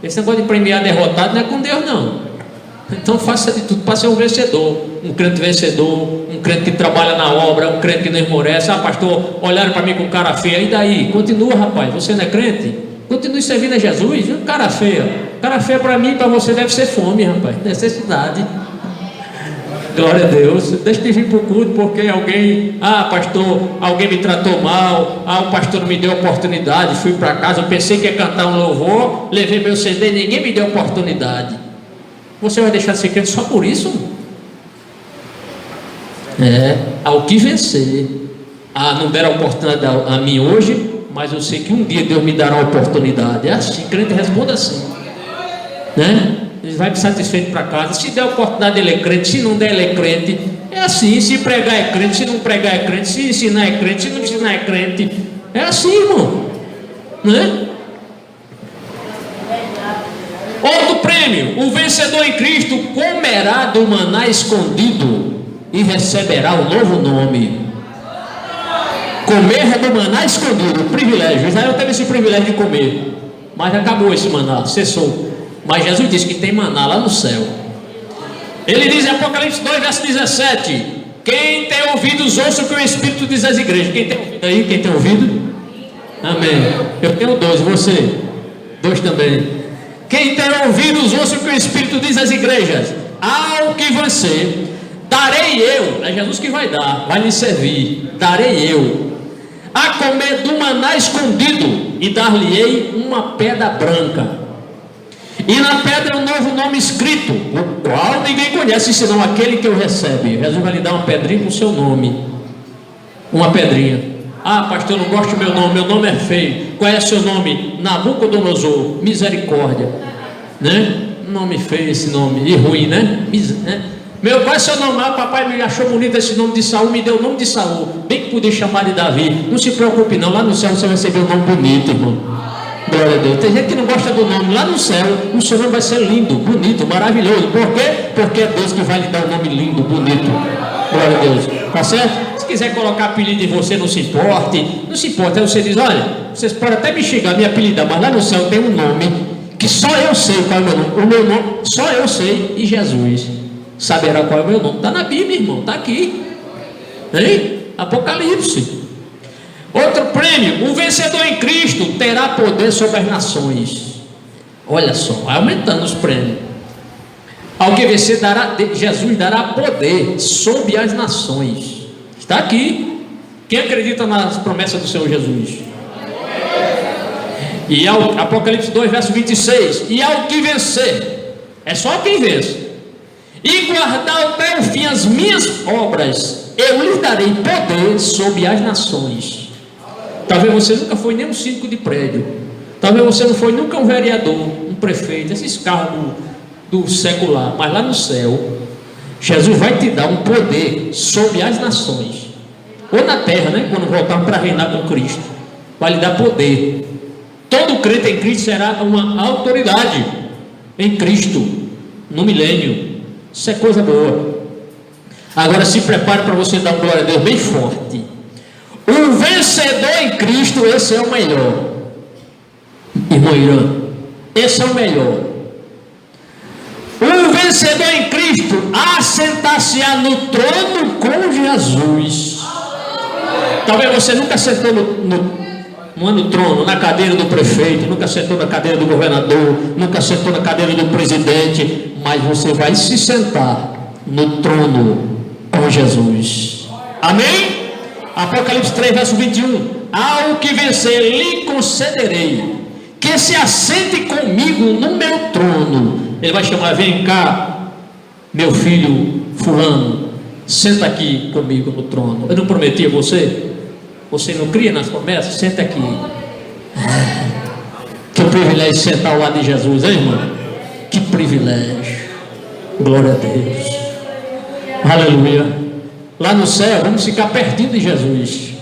Esse negócio de premiar derrotado não é com Deus, não. Então faça de tudo para ser um vencedor. Um crente vencedor, um crente que trabalha na obra, um crente que não esmorece. Ah, pastor, olharam para mim com cara feia. E daí? Continua, rapaz. Você não é crente? Continue servindo a Jesus. Cara feia. Cara feia para mim e para você deve ser fome, rapaz. Necessidade. Glória a Deus. Deixa de vir para o culto porque alguém, pastor, alguém me tratou mal. O pastor não me deu oportunidade. Fui para casa, eu pensei que ia cantar um louvor, levei meu CD, ninguém me deu oportunidade. Você vai deixar de ser crente só por isso? Ao que vencer. Não deram oportunidade a mim hoje, mas eu sei que um dia Deus me dará uma oportunidade. É assim, crente responde assim, né? Ele vai satisfeito para casa. Se der oportunidade, ele é crente. Se não der, ele é crente. É assim. Se pregar é crente, se não pregar é crente. Se ensinar é crente, se não ensinar é crente. É assim, irmão, né? Outro prêmio: o vencedor em Cristo comerá do maná escondido e receberá um novo nome. Comer do maná escondido, privilégio. Israel teve esse privilégio de comer, mas acabou esse maná, cessou. Mas Jesus disse que tem maná lá no céu. Ele diz em Apocalipse 2, verso 17: Quem tem ouvidos, ouça o que o Espírito diz às igrejas. Quem tem ouvido aí? Quem tem ouvido? Amém. Eu tenho 2, você? 2 também. Quem tem ouvidos, ouça o que o Espírito diz às igrejas. Ao que vencer, darei eu, é Jesus que vai dar, vai lhe servir, darei eu, a comer do maná escondido, e dar-lhe-ei uma pedra branca. E na pedra um novo nome escrito, o qual ninguém conhece, senão aquele que o recebe. Jesus vai lhe dar uma pedrinha com o seu nome. Uma pedrinha. Ah, pastor, eu não gosto do meu nome é feio. Qual é o seu nome? Nabucodonosor, misericórdia. Né? Nome feio esse nome, e ruim, né? Qual é o seu nome? Ah, papai me achou bonito esse nome de Saul, me deu o nome de Saul. Bem que podia chamar de Davi. Não se preocupe não, lá no céu você vai receber um nome bonito, irmão. Glória a Deus. Tem gente que não gosta do nome. Lá no céu, o seu nome vai ser lindo, bonito, maravilhoso. Por quê? Porque é Deus que vai lhe dar um nome lindo, bonito. Glória a Deus. Tá certo? Se quiser colocar apelido em você, não se importe. Não se importa. Aí você diz, olha, vocês podem até me xingar, me apelidar, mas lá no céu tem um nome que só eu sei qual é o meu nome. O meu nome, só eu sei, e Jesus saberá qual é o meu nome. Está na Bíblia, irmão. Está aqui. Hein? Apocalipse. Outro prêmio, o vencedor em Cristo terá poder sobre as nações. Olha só, vai aumentando os prêmios. Ao que vencer, Jesus dará poder sobre as nações. Está aqui. Quem acredita nas promessas do Senhor Jesus? E ao Apocalipse 2, verso 26. E ao que vencer, é só quem vence, e guardar até o fim as minhas obras, eu lhes darei poder sobre as nações. Talvez você nunca foi nem um síndico de prédio, talvez você não foi nunca um vereador, um prefeito, esses cargos do secular, mas lá no céu, Jesus vai te dar um poder sobre as nações, ou na terra, né? Quando voltar para reinar com Cristo, vai lhe dar poder. Todo crente em Cristo será uma autoridade em Cristo, no milênio. Isso é coisa boa. Agora se prepare para você dar uma glória a Deus bem forte. O vencedor em Cristo, esse é o melhor. Irmão Irã, esse é o melhor. O vencedor em Cristo assentar-se-á no trono com Jesus. Talvez você nunca sentou no trono, na cadeira do prefeito, nunca sentou na cadeira do governador, nunca sentou na cadeira do presidente, mas você vai se sentar no trono com Jesus. Amém? Apocalipse 3, verso 21. Ao que vencer, lhe concederei que se assente comigo no meu trono. Ele vai chamar, vem cá, meu filho fulano, senta aqui comigo no trono. Eu não prometi a você? Você não cria nas promessas? Senta aqui. Que privilégio sentar ao lado de Jesus, hein, irmão? Que privilégio. Glória a Deus. Aleluia. Lá no céu, vamos ficar pertinho de Jesus.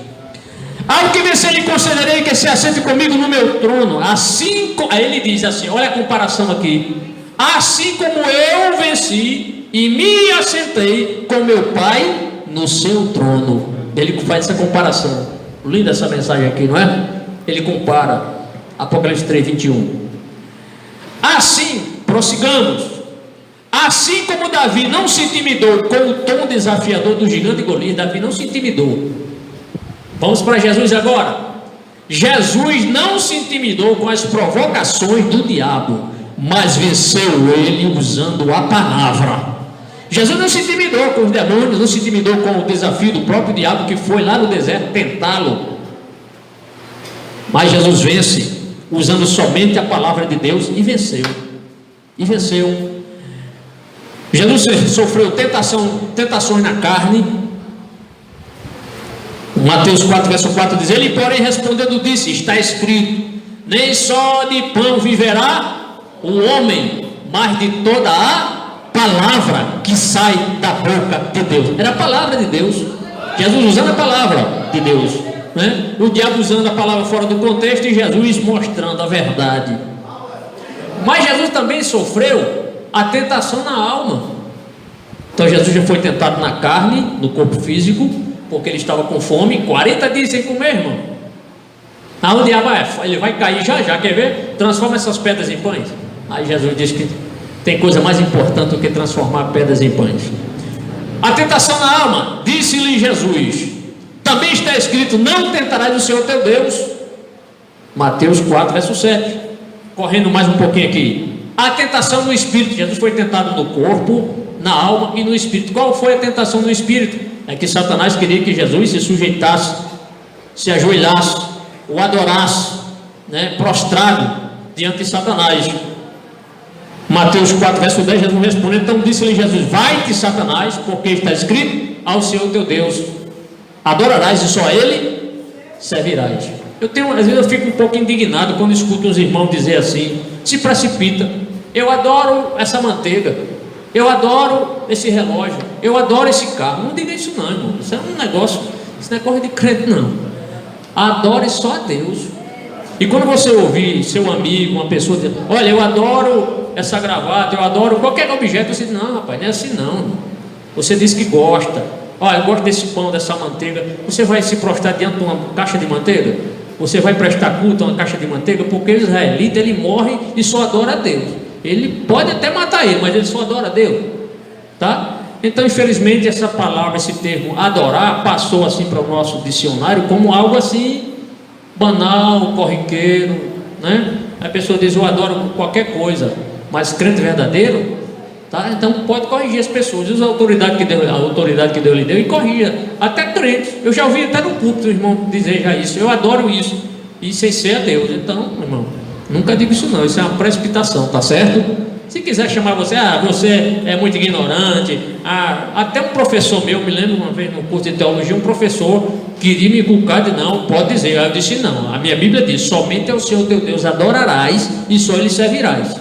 Ao que vencer, lhe concederei que se assente comigo no meu trono. Assim, aí ele diz assim, olha a comparação aqui. Assim como eu venci e me assentei com meu Pai no seu trono. Ele faz essa comparação. Linda essa mensagem aqui, não é? Ele compara. Apocalipse 3, 21. Assim, prossigamos. Assim como Davi não se intimidou com o tom desafiador do gigante Golias, Davi não se intimidou. Vamos para Jesus agora. Jesus não se intimidou com as provocações do diabo, mas venceu ele usando a palavra. Jesus não se intimidou com os demônios, não se intimidou com o desafio do próprio diabo que foi lá no deserto tentá-lo. Mas Jesus vence usando somente a palavra de Deus e venceu. E venceu. Jesus sofreu tentações na carne. Mateus 4, verso 4 diz: ele, porém, respondendo, disse: está escrito, nem só de pão viverá o homem, mas de toda a palavra que sai da boca de Deus. Era a palavra de Deus. Jesus usando a palavra de Deus, né? O diabo usando a palavra fora do contexto e Jesus mostrando a verdade. Mas Jesus também sofreu a tentação na alma. Então Jesus já foi tentado na carne, no corpo físico, porque ele estava com fome, 40 dias sem comer, irmão. Aí o diabo ele vai cair já, quer ver? Transforma essas pedras em pães. Aí Jesus diz que tem coisa mais importante do que transformar pedras em pães. A tentação na alma, disse-lhe Jesus, também está escrito, não tentarás o Senhor teu Deus. Mateus 4, verso 7. Correndo mais um pouquinho aqui. A tentação no espírito, Jesus foi tentado no corpo, na alma e no espírito. Qual foi a tentação no espírito? É que Satanás queria que Jesus se sujeitasse, se ajoelhasse, o adorasse, né, prostrado diante de Satanás. Mateus 4, verso 10, Jesus respondeu, então disse-lhe Jesus, vai-te Satanás, porque está escrito, ao Senhor teu Deus adorarás e só a Ele servirás. Às vezes eu fico um pouco indignado quando escuto os irmãos dizer assim, se precipita, eu adoro essa manteiga, eu adoro esse relógio, eu adoro esse carro. Não diga isso não, irmão, isso é um negócio, isso não é coisa de crente não. Adore só a Deus. E quando você ouvir seu amigo, uma pessoa dizer, olha, eu adoro essa gravata, eu adoro qualquer objeto, você diz, não rapaz, não é assim não. Você diz que gosta, olha, eu gosto desse pão, dessa manteiga. Você vai se prostrar diante de uma caixa de manteiga? Você vai prestar culto a uma caixa de manteiga? Porque o israelita, ele morre e só adora a Deus. Ele pode até matar ele, mas ele só adora a Deus, tá? Então, infelizmente, essa palavra, esse termo adorar, passou assim para o nosso dicionário como algo assim banal, corriqueiro, né? A pessoa diz, eu adoro qualquer coisa, mas crente verdadeiro, tá? Então pode corrigir as pessoas, usa a autoridade que Deus lhe deu e corrija, até crentes. Eu já ouvi até no púlpito o irmão dizer já isso, eu adoro isso, e sem ser a Deus. Então, irmão, nunca digo isso não, isso é uma precipitação, tá certo? Se quiser chamar você, você é muito ignorante, até um professor meu, me lembro uma vez no curso de teologia, um professor queria me inculcar de não, pode dizer. Aí eu disse não, a minha Bíblia diz, somente ao Senhor teu Deus adorarás e só Ele servirás,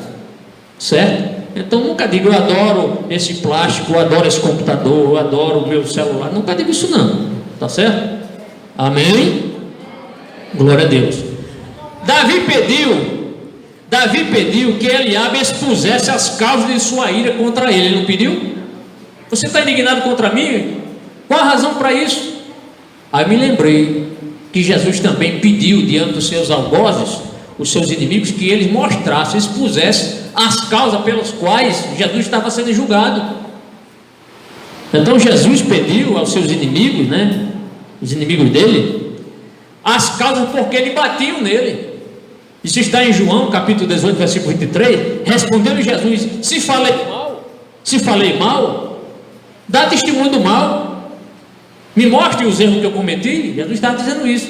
certo? Então nunca digo, eu adoro esse plástico, eu adoro esse computador, eu adoro o meu celular, nunca digo isso não, tá certo? Amém? Glória a Deus. Davi pediu que Eliabe expusesse as causas de sua ira contra ele. Ele não pediu? Você está indignado contra mim? Qual a razão para isso? Aí me lembrei que Jesus também pediu diante dos seus algozes, os seus inimigos, que eles mostrassem, expusessem as causas pelas quais Jesus estava sendo julgado. Então Jesus pediu aos seus inimigos, né, os inimigos dele, as causas porque eles batiam nele. Isso está em João capítulo 18, versículo 23. Respondeu-lhe Jesus, se falei mal, dá testemunho do mal, me mostre os erros que eu cometi. Jesus estava dizendo isso.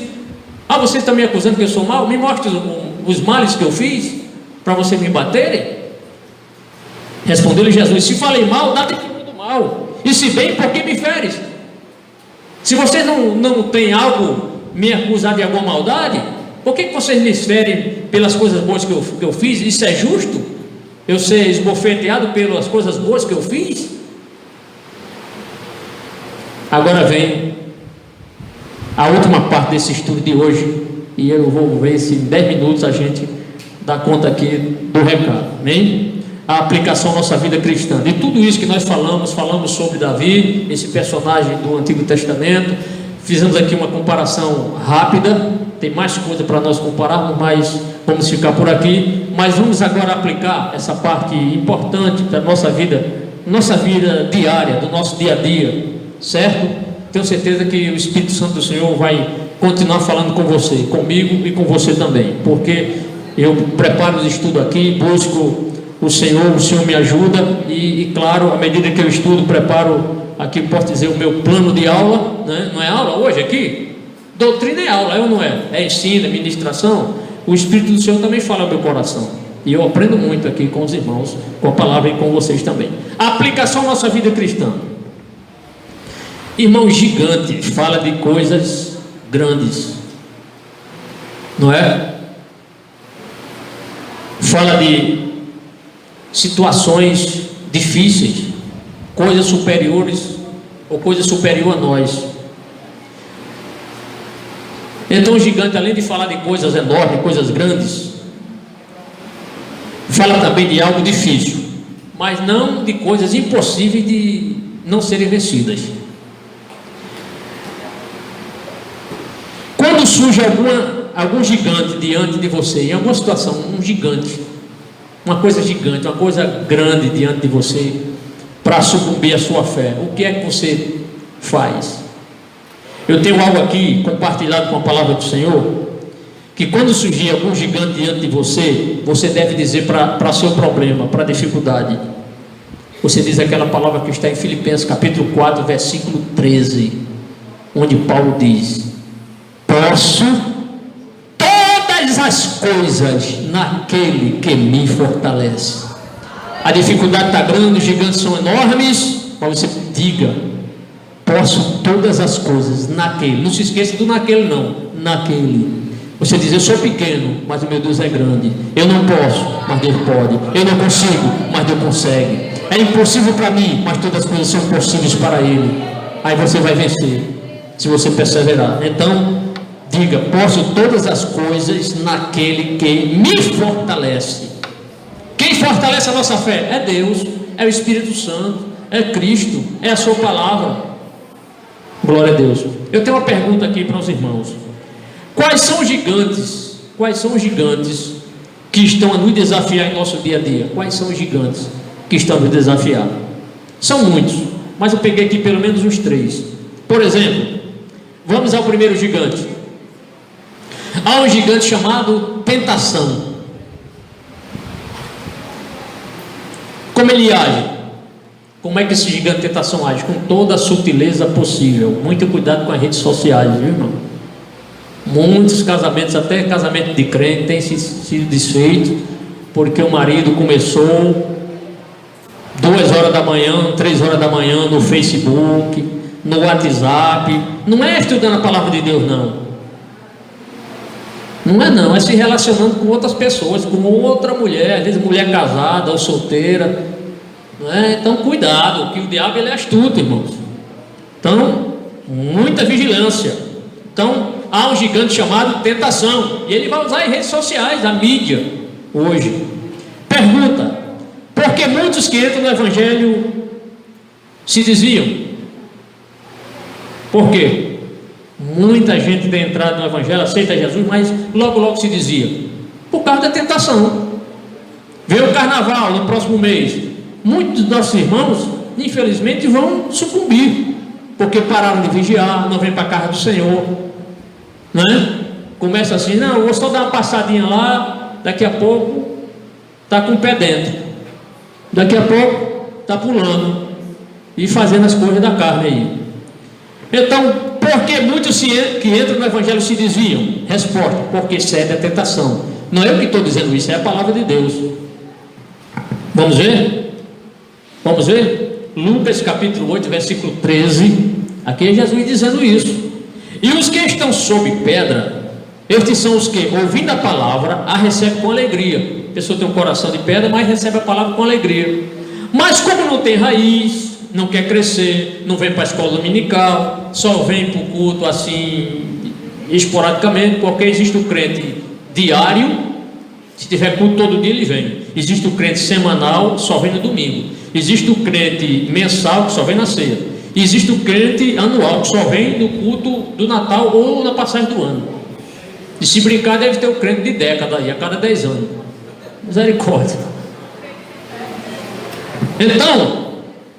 Vocês estão me acusando que eu sou mau? Me mostre os males que eu fiz, para vocês me baterem. Respondeu-lhe Jesus, se falei mal, dá testemunho do mal, e se bem, por que me feres? Se vocês não têm algo me acusar de alguma maldade, por que vocês me ferem pelas coisas boas que eu fiz? Isso é justo? Eu ser esbofeteado pelas coisas boas que eu fiz? Agora vem a última parte desse estudo de hoje, e eu vou ver se em 10 minutos a gente dá conta aqui do recado. Amém? A aplicação à nossa vida cristã. De tudo isso que nós falamos sobre Davi, esse personagem do Antigo Testamento. Fizemos aqui uma comparação rápida, tem mais coisa para nós compararmos, mas vamos ficar por aqui. Mas vamos agora aplicar essa parte importante da nossa vida diária, do nosso dia a dia, certo? Tenho certeza que o Espírito Santo do Senhor vai continuar falando com você, comigo e com você também, porque eu preparo os estudos aqui, busco o Senhor me ajuda e claro, à medida que eu estudo, preparo aqui, posso dizer, o meu plano de aula, né? Não é aula hoje aqui? Doutrina é aula, é ou não é? É ensino, é ministração. O Espírito do Senhor também fala no meu coração, e eu aprendo muito aqui com os irmãos, com a palavra e com vocês também. A aplicação à nossa vida cristã. Irmão, gigante fala de coisas grandes, não é? Fala de situações difíceis, coisas superiores ou coisa superior a nós. Então o gigante, além de falar de coisas enormes, coisas grandes, fala também de algo difícil, mas não de coisas impossíveis de não serem vencidas. Quando surge algum gigante diante de você, em alguma situação, um gigante, uma coisa gigante, uma coisa grande diante de você, para sucumbir à sua fé, o que é que você faz? Eu tenho algo aqui compartilhado com a palavra do Senhor, que quando surgir algum gigante diante de você, você deve dizer para seu problema, para a dificuldade, você diz aquela palavra que está em Filipenses capítulo 4, versículo 13, onde Paulo diz: posso todas as coisas naquele que me fortalece. A dificuldade está grande, os gigantes são enormes, mas você diga: posso todas as coisas naquele. Não se esqueça do naquele, não, naquele. Você diz: eu sou pequeno, mas o meu Deus é grande. Eu não posso, mas Deus pode. Eu não consigo, mas Deus consegue. É impossível para mim, mas todas as coisas são possíveis para Ele. Aí você vai vencer, se você perseverar. Então, diga: posso todas as coisas naquele que me fortalece. Quem fortalece a nossa fé? É Deus, é o Espírito Santo, é Cristo, é a sua palavra. Glória a Deus. Eu tenho uma pergunta aqui para os irmãos. Quais são os gigantes? Quais são os gigantes que estão a nos desafiar em nosso dia a dia? Quais são os gigantes que estão a nos desafiar? São muitos, mas eu peguei aqui pelo menos uns 3. Por exemplo, vamos ao primeiro gigante. Há um gigante chamado tentação. Como ele age? Como é que esse gigante de tentação age? Com toda a sutileza possível. Muito cuidado com as redes sociais, viu, irmão? Muitos casamentos, até casamento de crente, tem sido desfeito porque o marido começou 2 horas da manhã, 3 horas da manhã no Facebook, no WhatsApp. Não é estudando a palavra de Deus, não. Não é não, é se relacionando com outras pessoas, com outra mulher, às vezes mulher casada ou solteira, não é? Então cuidado, que o diabo ele é astuto, irmãos. Então, muita vigilância. Então, há um gigante chamado tentação, e ele vai usar as redes sociais, a mídia, hoje. Pergunta: por que muitos que entram no Evangelho se desviam? Por quê? Muita gente tem entrado no Evangelho, aceita Jesus, mas logo se desvia, por causa da tentação. Vê o carnaval no próximo mês, muitos dos nossos irmãos, infelizmente, vão sucumbir, porque pararam de vigiar, não vêm para a casa do Senhor, né? Começa assim: não, vou só dar uma passadinha lá, daqui a pouco está com o pé dentro, daqui a pouco está pulando e fazendo as coisas da carne aí. Então, por que muitos que entram no Evangelho se desviam? Resposta: porque cede à tentação. Não é eu que estou dizendo isso, é a palavra de Deus. Vamos ver? Vamos ver? Lucas capítulo 8, versículo 13. Aqui é Jesus dizendo isso. E os que estão sob pedra, estes são os que, ouvindo a palavra, a recebem com alegria. A pessoa tem um coração de pedra, mas recebe a palavra com alegria. Mas como não tem raiz, não quer crescer, não vem para a escola dominical, só vem para o culto assim esporadicamente, porque existe o crente diário, se tiver culto todo dia ele vem. Existe o crente semanal, só vem no domingo. Existe o crente mensal, que só vem na ceia. Existe o crente anual, que só vem no culto do Natal ou na passagem do ano. E se brincar, deve ter o crente de década aí, a cada 10 anos. Misericórdia. Então,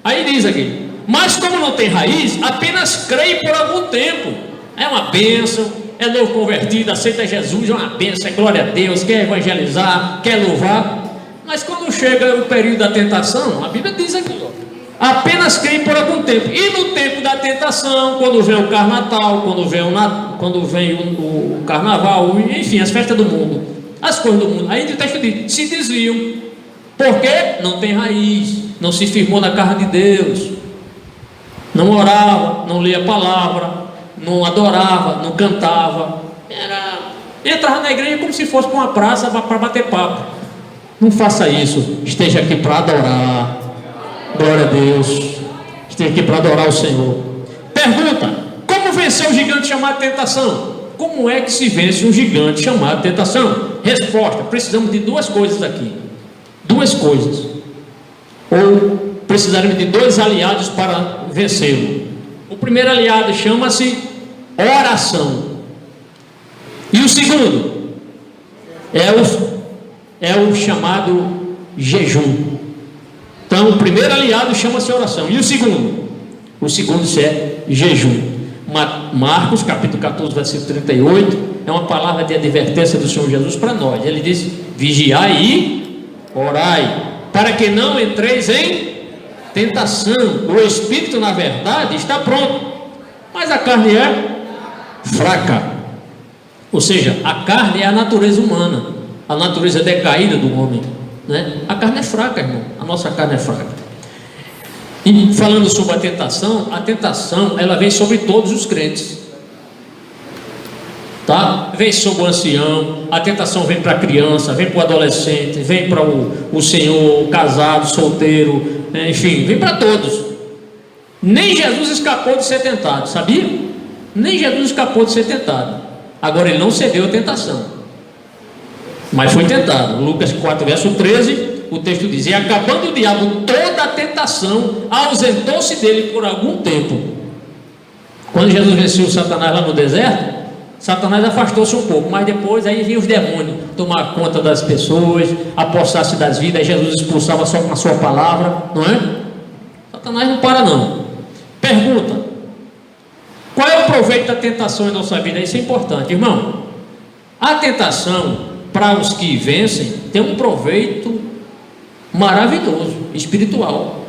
aí diz aqui: mas como não tem raiz, apenas creio por algum tempo. É uma bênção, é novo convertido, aceita Jesus, é uma bênção, é glória a Deus, quer evangelizar, quer louvar. Mas quando chega o período da tentação, a Bíblia diz aqui, ó, apenas creio por algum tempo. E no tempo da tentação, quando vem o carnaval, quando vem o carnaval, enfim, as festas do mundo, as coisas do mundo, aí o texto diz: se desviam, porque não tem raiz, não se firmou na casa de Deus, não orava, não lia a palavra, não adorava, não cantava, entrava na igreja como se fosse para uma praça para bater papo. Não faça isso, esteja aqui para adorar. Glória a Deus, esteja aqui para adorar o Senhor. Pergunta: como vencer um gigante chamado tentação? Como é que se vence um gigante chamado tentação? Resposta: precisamos de 2 coisas aqui. 2 coisas. Ou precisaremos de 2 aliados para vencê-lo. O primeiro aliado chama-se oração. E o segundo é o chamado jejum. Então, o primeiro aliado chama-se oração. E o segundo? O segundo é jejum. Marcos, capítulo 14, versículo 38, é uma palavra de advertência do Senhor Jesus para nós. Ele diz: vigiai e orai, para que não entreis em tentação. O espírito, na verdade, está pronto, mas a carne é fraca. Ou seja, a carne é a natureza humana, a natureza decaída do homem, né? A carne é fraca, irmão. A nossa carne é fraca. E falando sobre a tentação ela vem sobre todos os crentes, tá? Vem sobre o ancião, a tentação vem para a criança, vem para o adolescente, vem para o senhor, o casado, solteiro, enfim, vem para todos. Nem Jesus escapou de ser tentado, sabia? Nem Jesus escapou de ser tentado. Agora ele não cedeu à tentação, mas foi tentado. Lucas 4, verso 13, o texto diz: e acabando o diabo toda a tentação, ausentou-se dele por algum tempo. Quando Jesus venceu Satanás lá no deserto, Satanás afastou-se um pouco, mas depois aí vinha os demônios tomar conta das pessoas, apossar-se das vidas. Jesus expulsava só com a sua palavra, não é? Satanás não para não. Pergunta: qual é o proveito da tentação em nossa vida? Isso é importante, irmão. A tentação, para os que vencem, tem um proveito maravilhoso, espiritual.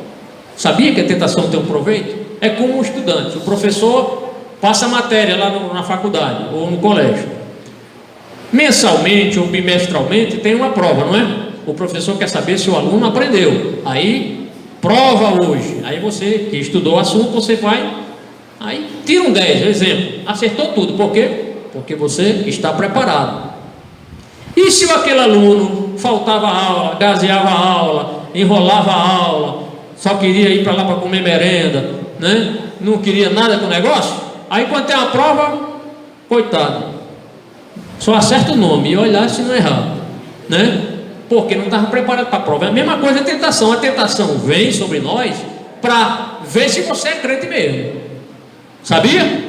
Sabia que a tentação tem um proveito? É como um estudante, o professor passa matéria lá na faculdade ou no colégio. Mensalmente ou bimestralmente tem uma prova, não é? O professor quer saber se o aluno aprendeu. Aí, prova hoje. Aí você que estudou o assunto, você vai, aí tira um 10, exemplo. Acertou tudo. Por quê? Porque você está preparado. E se aquele aluno faltava a aula, gazeava a aula, enrolava a aula, só queria ir para lá para comer merenda, né? Não queria nada com o negócio? Aí quando tem uma prova, coitado, só acerta o nome e olhar se não errar, né? Porque não estava preparado para a prova. É a mesma coisa a tentação. A tentação vem sobre nós para ver se você é crente mesmo. Sabia?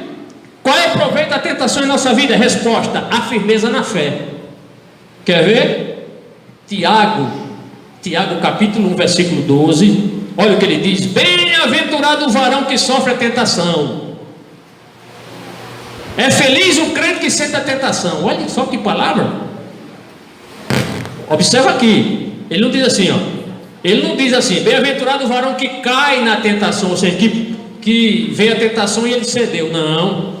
Qual é o proveito da tentação em nossa vida? Resposta: a firmeza na fé. Quer ver? Tiago capítulo 1, versículo 12. Olha o que ele diz: bem-aventurado o varão que sofre a tentação. É feliz o crente que sente a tentação. Olha só que palavra. Observa aqui. Ele não diz assim, ó. Ele não diz assim: bem-aventurado o varão que cai na tentação, ou seja, que veio a tentação e ele cedeu. Não.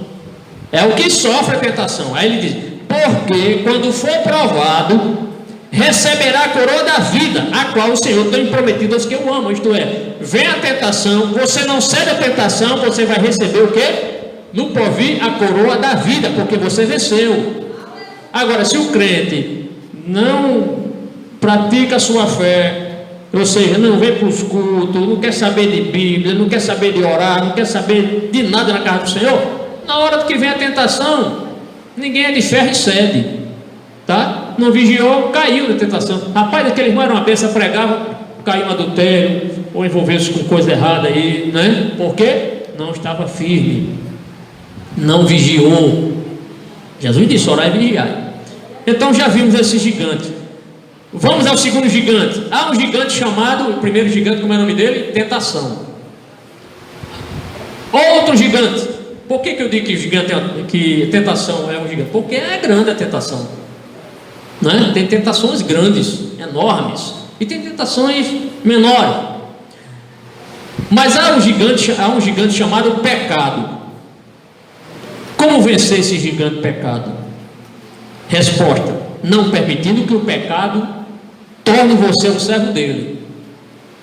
É o que sofre a tentação. Aí ele diz: porque quando for provado, receberá a coroa da vida, a qual o Senhor tem prometido aos que o amam. Isto é, vem a tentação, você não cede a tentação, você vai receber o quê? No porvir, a coroa da vida, porque você venceu. Agora, se o crente não pratica a sua fé, ou seja, não vem para os cultos, não quer saber de Bíblia, não quer saber de orar, não quer saber de nada na casa do Senhor, na hora que vem a tentação, ninguém é de ferro e cede, tá? Não vigiou, caiu na tentação. Rapaz, aquele irmão era uma bênção, pregava, caiu no adultério, ou envolveu-se com coisa errada aí, né? Por quê? Não estava firme, não vigiou. Jesus disse: orar e vigiar. Então já vimos esse gigante. Vamos ao segundo gigante. Há um gigante chamado, o primeiro gigante, como é o nome dele? Tentação. Outro gigante. Por que eu digo que gigante que tentação é um gigante? Porque é grande a tentação, né? Tem tentações grandes, enormes, e tem tentações menores. Mas há um gigante chamado pecado. Como vencer esse gigante pecado? Resposta: não permitindo que o pecado torne você um servo dele.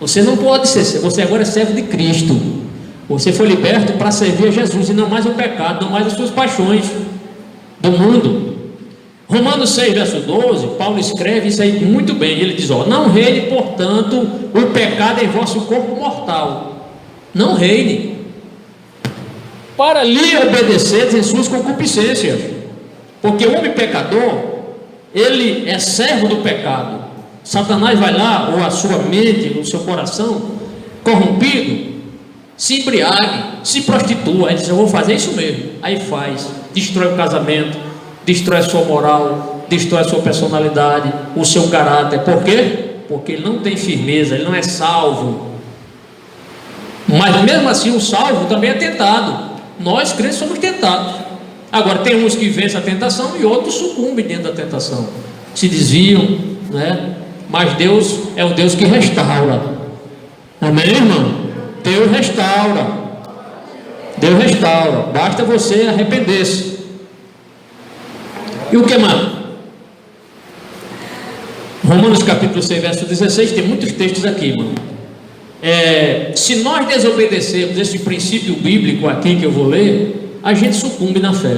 Você não pode ser, você agora é servo de Cristo. Você foi liberto para servir a Jesus e não mais o pecado, não mais as suas paixões do mundo. Romanos 6, verso 12, Paulo escreve isso aí muito bem. Ele diz: ó, não reine, portanto, o pecado em vosso corpo mortal. Não reine, para lhe obedecer em suas concupiscências. Porque o homem pecador, ele é servo do pecado. Satanás vai lá, ou a sua mente, o seu coração corrompido, se embriague, se prostitua. Aí diz: eu vou fazer isso mesmo. Aí faz, destrói o casamento, destrói a sua moral, destrói a sua personalidade, o seu caráter. Por quê? porque ele não tem firmeza, ele não é salvo. Mas mesmo assim o salvo também é tentado. Nós crentes somos tentados. Agora tem uns que vencem a tentação e outros sucumbem dentro da tentação, se desviam, né? Mas Deus é o Deus que restaura. Amém, irmão? Deus restaura. Deus restaura. Basta você arrepender-se. E o que mais? Romanos capítulo 6, verso 16, tem muitos textos aqui, irmão. Se nós desobedecermos esse princípio bíblico aqui que eu vou ler, a gente sucumbe na fé.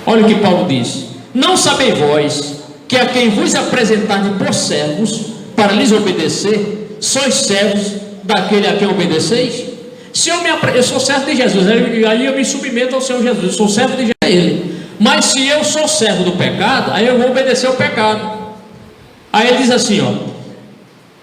Olha o que Paulo diz: não sabeis vós que a quem vos apresentardes por servos para lhes obedecer, sois servos daquele a quem obedeceis? Se eu sou servo de Jesus, aí eu me submeto ao Senhor Jesus, eu sou servo de ele. Mas se eu sou servo do pecado, aí eu vou obedecer ao pecado. Aí ele diz assim, ó: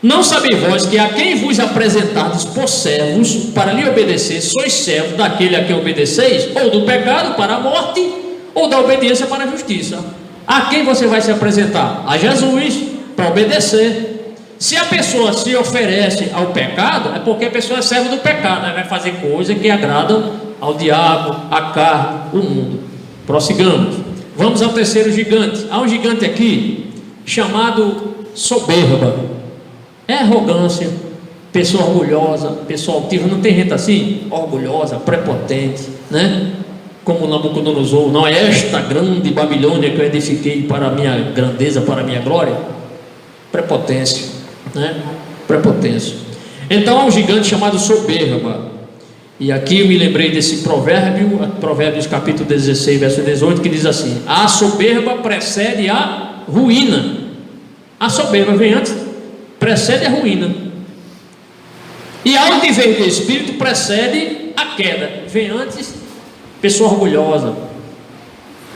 não sabeis vós que a quem vos apresentardes por servos para lhe obedecer, sois servos daquele a quem obedeceis, ou do pecado para a morte, ou da obediência para a justiça. A quem você vai se apresentar? A Jesus, para obedecer. Se a pessoa se oferece ao pecado, é porque a pessoa é servo do pecado, né? Vai fazer coisas que agradam ao diabo, à carne, o mundo. Prossigamos. Vamos ao terceiro gigante. Há um gigante aqui chamado soberba. É arrogância, pessoa orgulhosa, pessoa altiva. Não tem gente assim? Orgulhosa, prepotente, né? Como Nabucodonosor: não é esta grande Babilônia que eu edifiquei para a minha grandeza, para a minha glória? Prepotência, né? Prepotência. Então há um gigante chamado soberba. E aqui eu me lembrei desse provérbio, Provérbios capítulo 16, verso 18, que diz assim: a soberba precede a ruína. A soberba vem antes, precede a ruína. E a altivez de espírito precede a queda. Vem antes pessoa orgulhosa,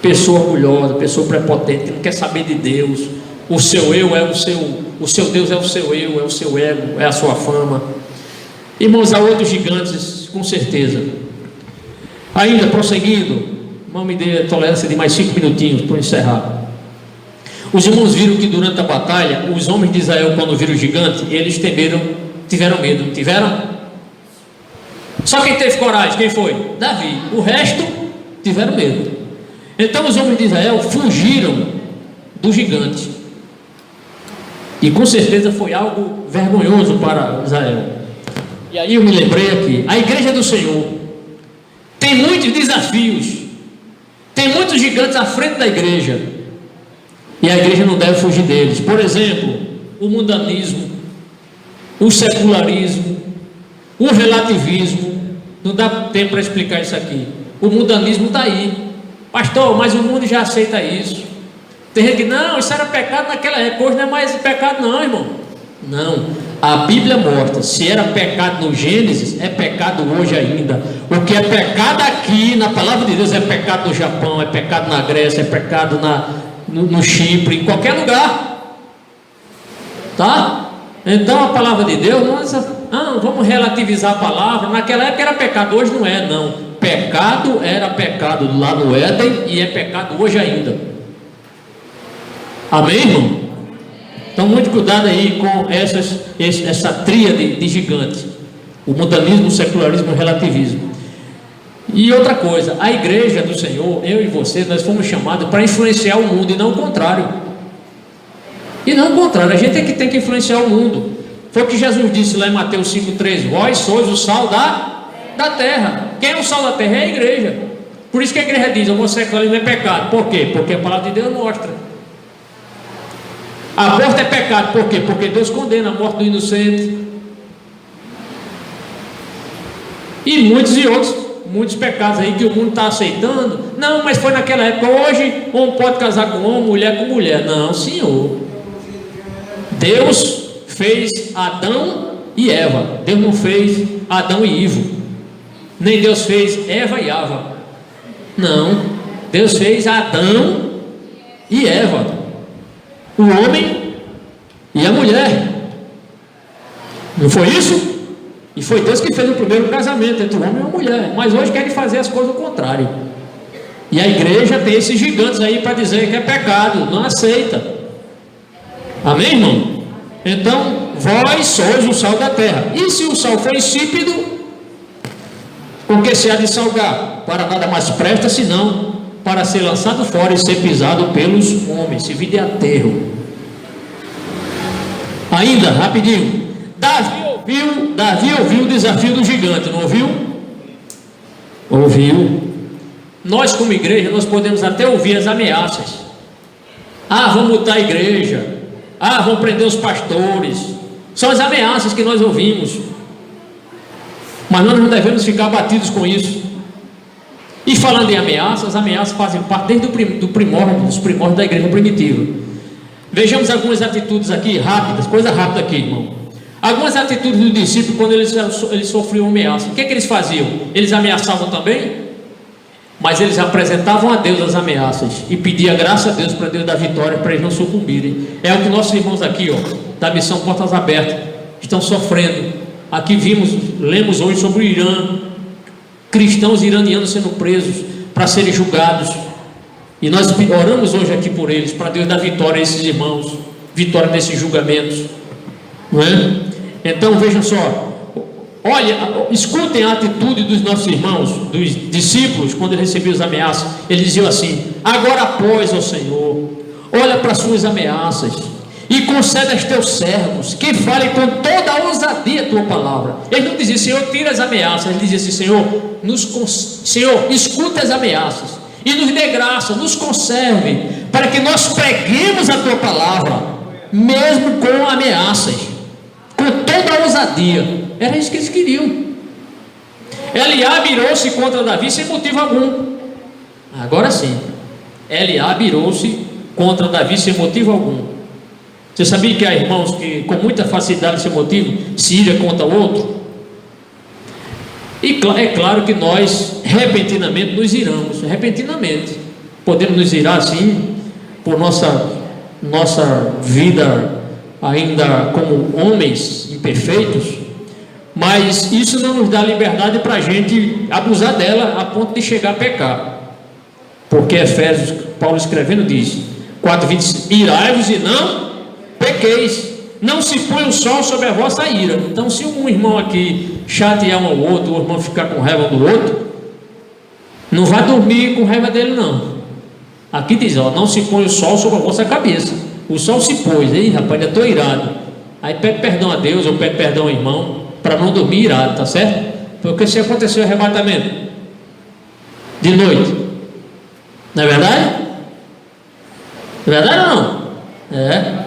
pessoa prepotente, que não quer saber de Deus. O seu eu é o seu Deus é o seu eu, é o seu ego, é a sua fama. Irmãos, há outros gigantes, com certeza. Ainda prosseguindo, irmão, me dê tolerância de mais 5 minutinhos para encerrar. Os irmãos viram que durante a batalha, os homens de Israel, quando viram o gigante, eles tiveram medo, não tiveram? Só quem teve coragem, quem foi? Davi. O resto tiveram medo. Então os homens de Israel fugiram do gigante. E com certeza foi algo vergonhoso para Israel. E aí eu me lembrei aqui, a igreja do Senhor tem muitos desafios, tem muitos gigantes à frente da igreja, e a igreja não deve fugir deles. Por exemplo, o mundanismo, o secularismo, o relativismo. Não dá tempo para explicar isso aqui. O mundanismo está aí. Pastor, mas o mundo já aceita isso. Tem gente que, não, isso era pecado naquela época, hoje não é mais pecado não, irmão. Não, a Bíblia mostra, se era pecado no Gênesis, é pecado hoje ainda. O que é pecado aqui, na palavra de Deus, é pecado no Japão, é pecado na Grécia, é pecado no Chipre, em qualquer lugar. Tá? Então a palavra de Deus, não, vamos relativizar a palavra. Naquela época era pecado, hoje não é, não. Pecado era pecado lá no Éden e é pecado hoje ainda. Amém, irmão? Então muito cuidado aí com essa tríade de gigantes: o mundanismo, o secularismo e o relativismo. E outra coisa, a igreja do Senhor, eu e você, nós fomos chamados para influenciar o mundo e não o contrário. E não o contrário, a gente é que tem que influenciar o mundo. Foi o que Jesus disse lá em Mateus 5,3: vós sois o sal da terra. Quem é o sal da terra? É a igreja. Por isso que a igreja diz: o homossexualismo é pecado. Por quê? Porque a palavra de Deus mostra. Aborto é pecado, por quê? Porque Deus condena a morte do inocente. E muitos pecados aí que o mundo está aceitando. Não, mas foi naquela época. Hoje, homem pode casar com homem, mulher com mulher. Não, senhor. Deus fez Adão e Eva. Deus não fez Adão e Ivo. Nem Deus fez Eva e Ava. Não. Deus fez Adão e Eva. O homem e a mulher. Não foi isso? E foi Deus que fez o primeiro casamento entre o homem e a mulher. Mas hoje querem fazer as coisas ao contrário. E a igreja tem esses gigantes aí para dizer que é pecado. Não aceita. Amém, irmão? Então, vós sois o sal da terra. E se o sal for insípido, com que se há de salgar? Para nada mais presta, senão para ser lançado fora e ser pisado pelos homens, se vir de aterro. Ainda, rapidinho, Davi ouviu o desafio do gigante, não ouviu? Ouviu. Nós como igreja, nós podemos até ouvir as ameaças. Vão multar a igreja. Vão prender os pastores. São as ameaças que nós ouvimos. Mas nós não devemos ficar abatidos com isso. E falando em ameaças, as ameaças fazem parte desde dos primórdios da igreja primitiva. Vejamos algumas atitudes aqui, rápidas, coisa rápida aqui, irmão. Algumas atitudes dos discípulos quando eles sofriam ameaça. O que eles faziam? Eles ameaçavam também? Mas eles apresentavam a Deus as ameaças e pediam graça a Deus para Deus dar vitória, para eles não sucumbirem. É o que nossos irmãos aqui, da missão Portas Abertas, estão sofrendo. Aqui lemos hoje sobre o Irã, cristãos iranianos sendo presos para serem julgados. E nós oramos hoje aqui por eles, para Deus dar vitória a esses irmãos, vitória nesses julgamentos, não é? Então vejam só, olha, escutem a atitude dos nossos irmãos, dos discípulos, quando eles recebiam as ameaças. Eles diziam assim: agora pois, ó Senhor, olha para as suas ameaças e concede aos teus servos que falem com toda a ousadia a tua palavra. Eles não diziam: Senhor, tira as ameaças. Eles diziam assim: Senhor, escuta as ameaças e nos dê graça, nos conserve, para que nós preguemos a tua palavra, mesmo com ameaças, com toda a ousadia. Era isso que eles queriam. Eliabe irou-se contra Davi sem motivo algum. Agora sim, Eliabe irou-se contra Davi sem motivo algum. Você sabia que há irmãos que com muita facilidade sem motivo se ira contra o outro? E é claro que nós repentinamente nos iramos, repentinamente. Podemos nos irar assim por nossa vida ainda como homens imperfeitos, mas isso não nos dá liberdade para a gente abusar dela a ponto de chegar a pecar. Porque Efésios, Paulo escrevendo diz 4:25: irai-vos e não pequeis, não se põe o sol sobre a vossa ira. Então, se um irmão aqui chatear um ao outro, o irmão ficar com raiva do outro, não vai dormir com raiva dele, não. Aqui diz: não se põe o sol sobre a vossa cabeça. O sol se pôs, aí rapaz, já estou irado. Aí pede perdão a Deus ou pede perdão ao irmão, para não dormir irado, tá certo? Porque se aconteceu o arrebatamento de noite, não é verdade? É verdade ou não? É.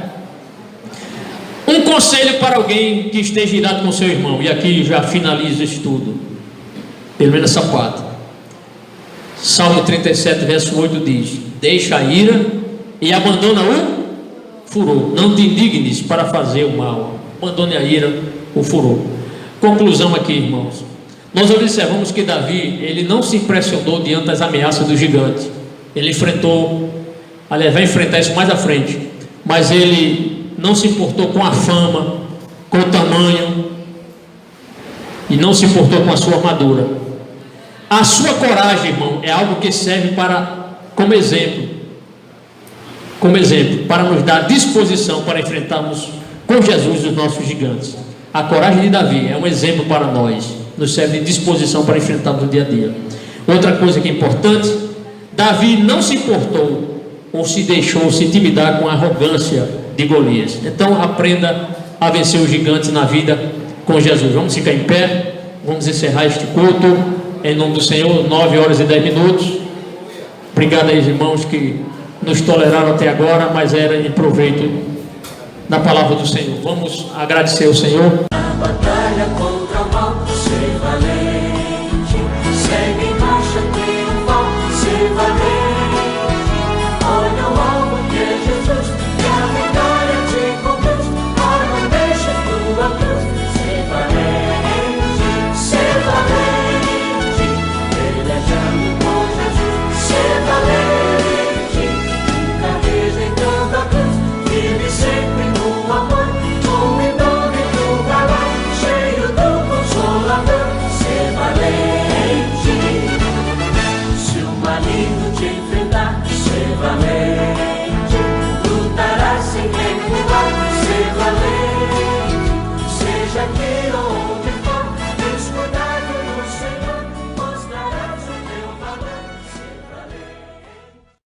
Um conselho para alguém que esteja irado com seu irmão, e aqui já finalizo o estudo, pelo menos essa parte. Salmo 37, verso 8 diz: deixa a ira e abandona o furor, não te indignes para fazer o mal, abandone a ira, o furor. Conclusão aqui, irmãos, nós observamos que Davi, ele não se impressionou diante das ameaças do gigante. Ele enfrentou, aliás, vai enfrentar isso mais à frente, mas ele não se importou com a fama, com o tamanho, e não se importou com a sua armadura. A sua coragem, irmão, é algo que serve como exemplo, para nos dar disposição para enfrentarmos com Jesus os nossos gigantes. A coragem de Davi é um exemplo para nós, nos serve de disposição para enfrentarmos no dia a dia. Outra coisa que é importante: Davi não se importou ou se deixou se intimidar com a arrogância de Golias. Então aprenda a vencer os gigantes na vida com Jesus. Vamos ficar em pé, vamos encerrar este culto em nome do Senhor. 9h10. Obrigado aos irmãos que nos toleraram até agora, mas era em proveito da palavra do Senhor. Vamos agradecer ao Senhor. A batalha contra o mal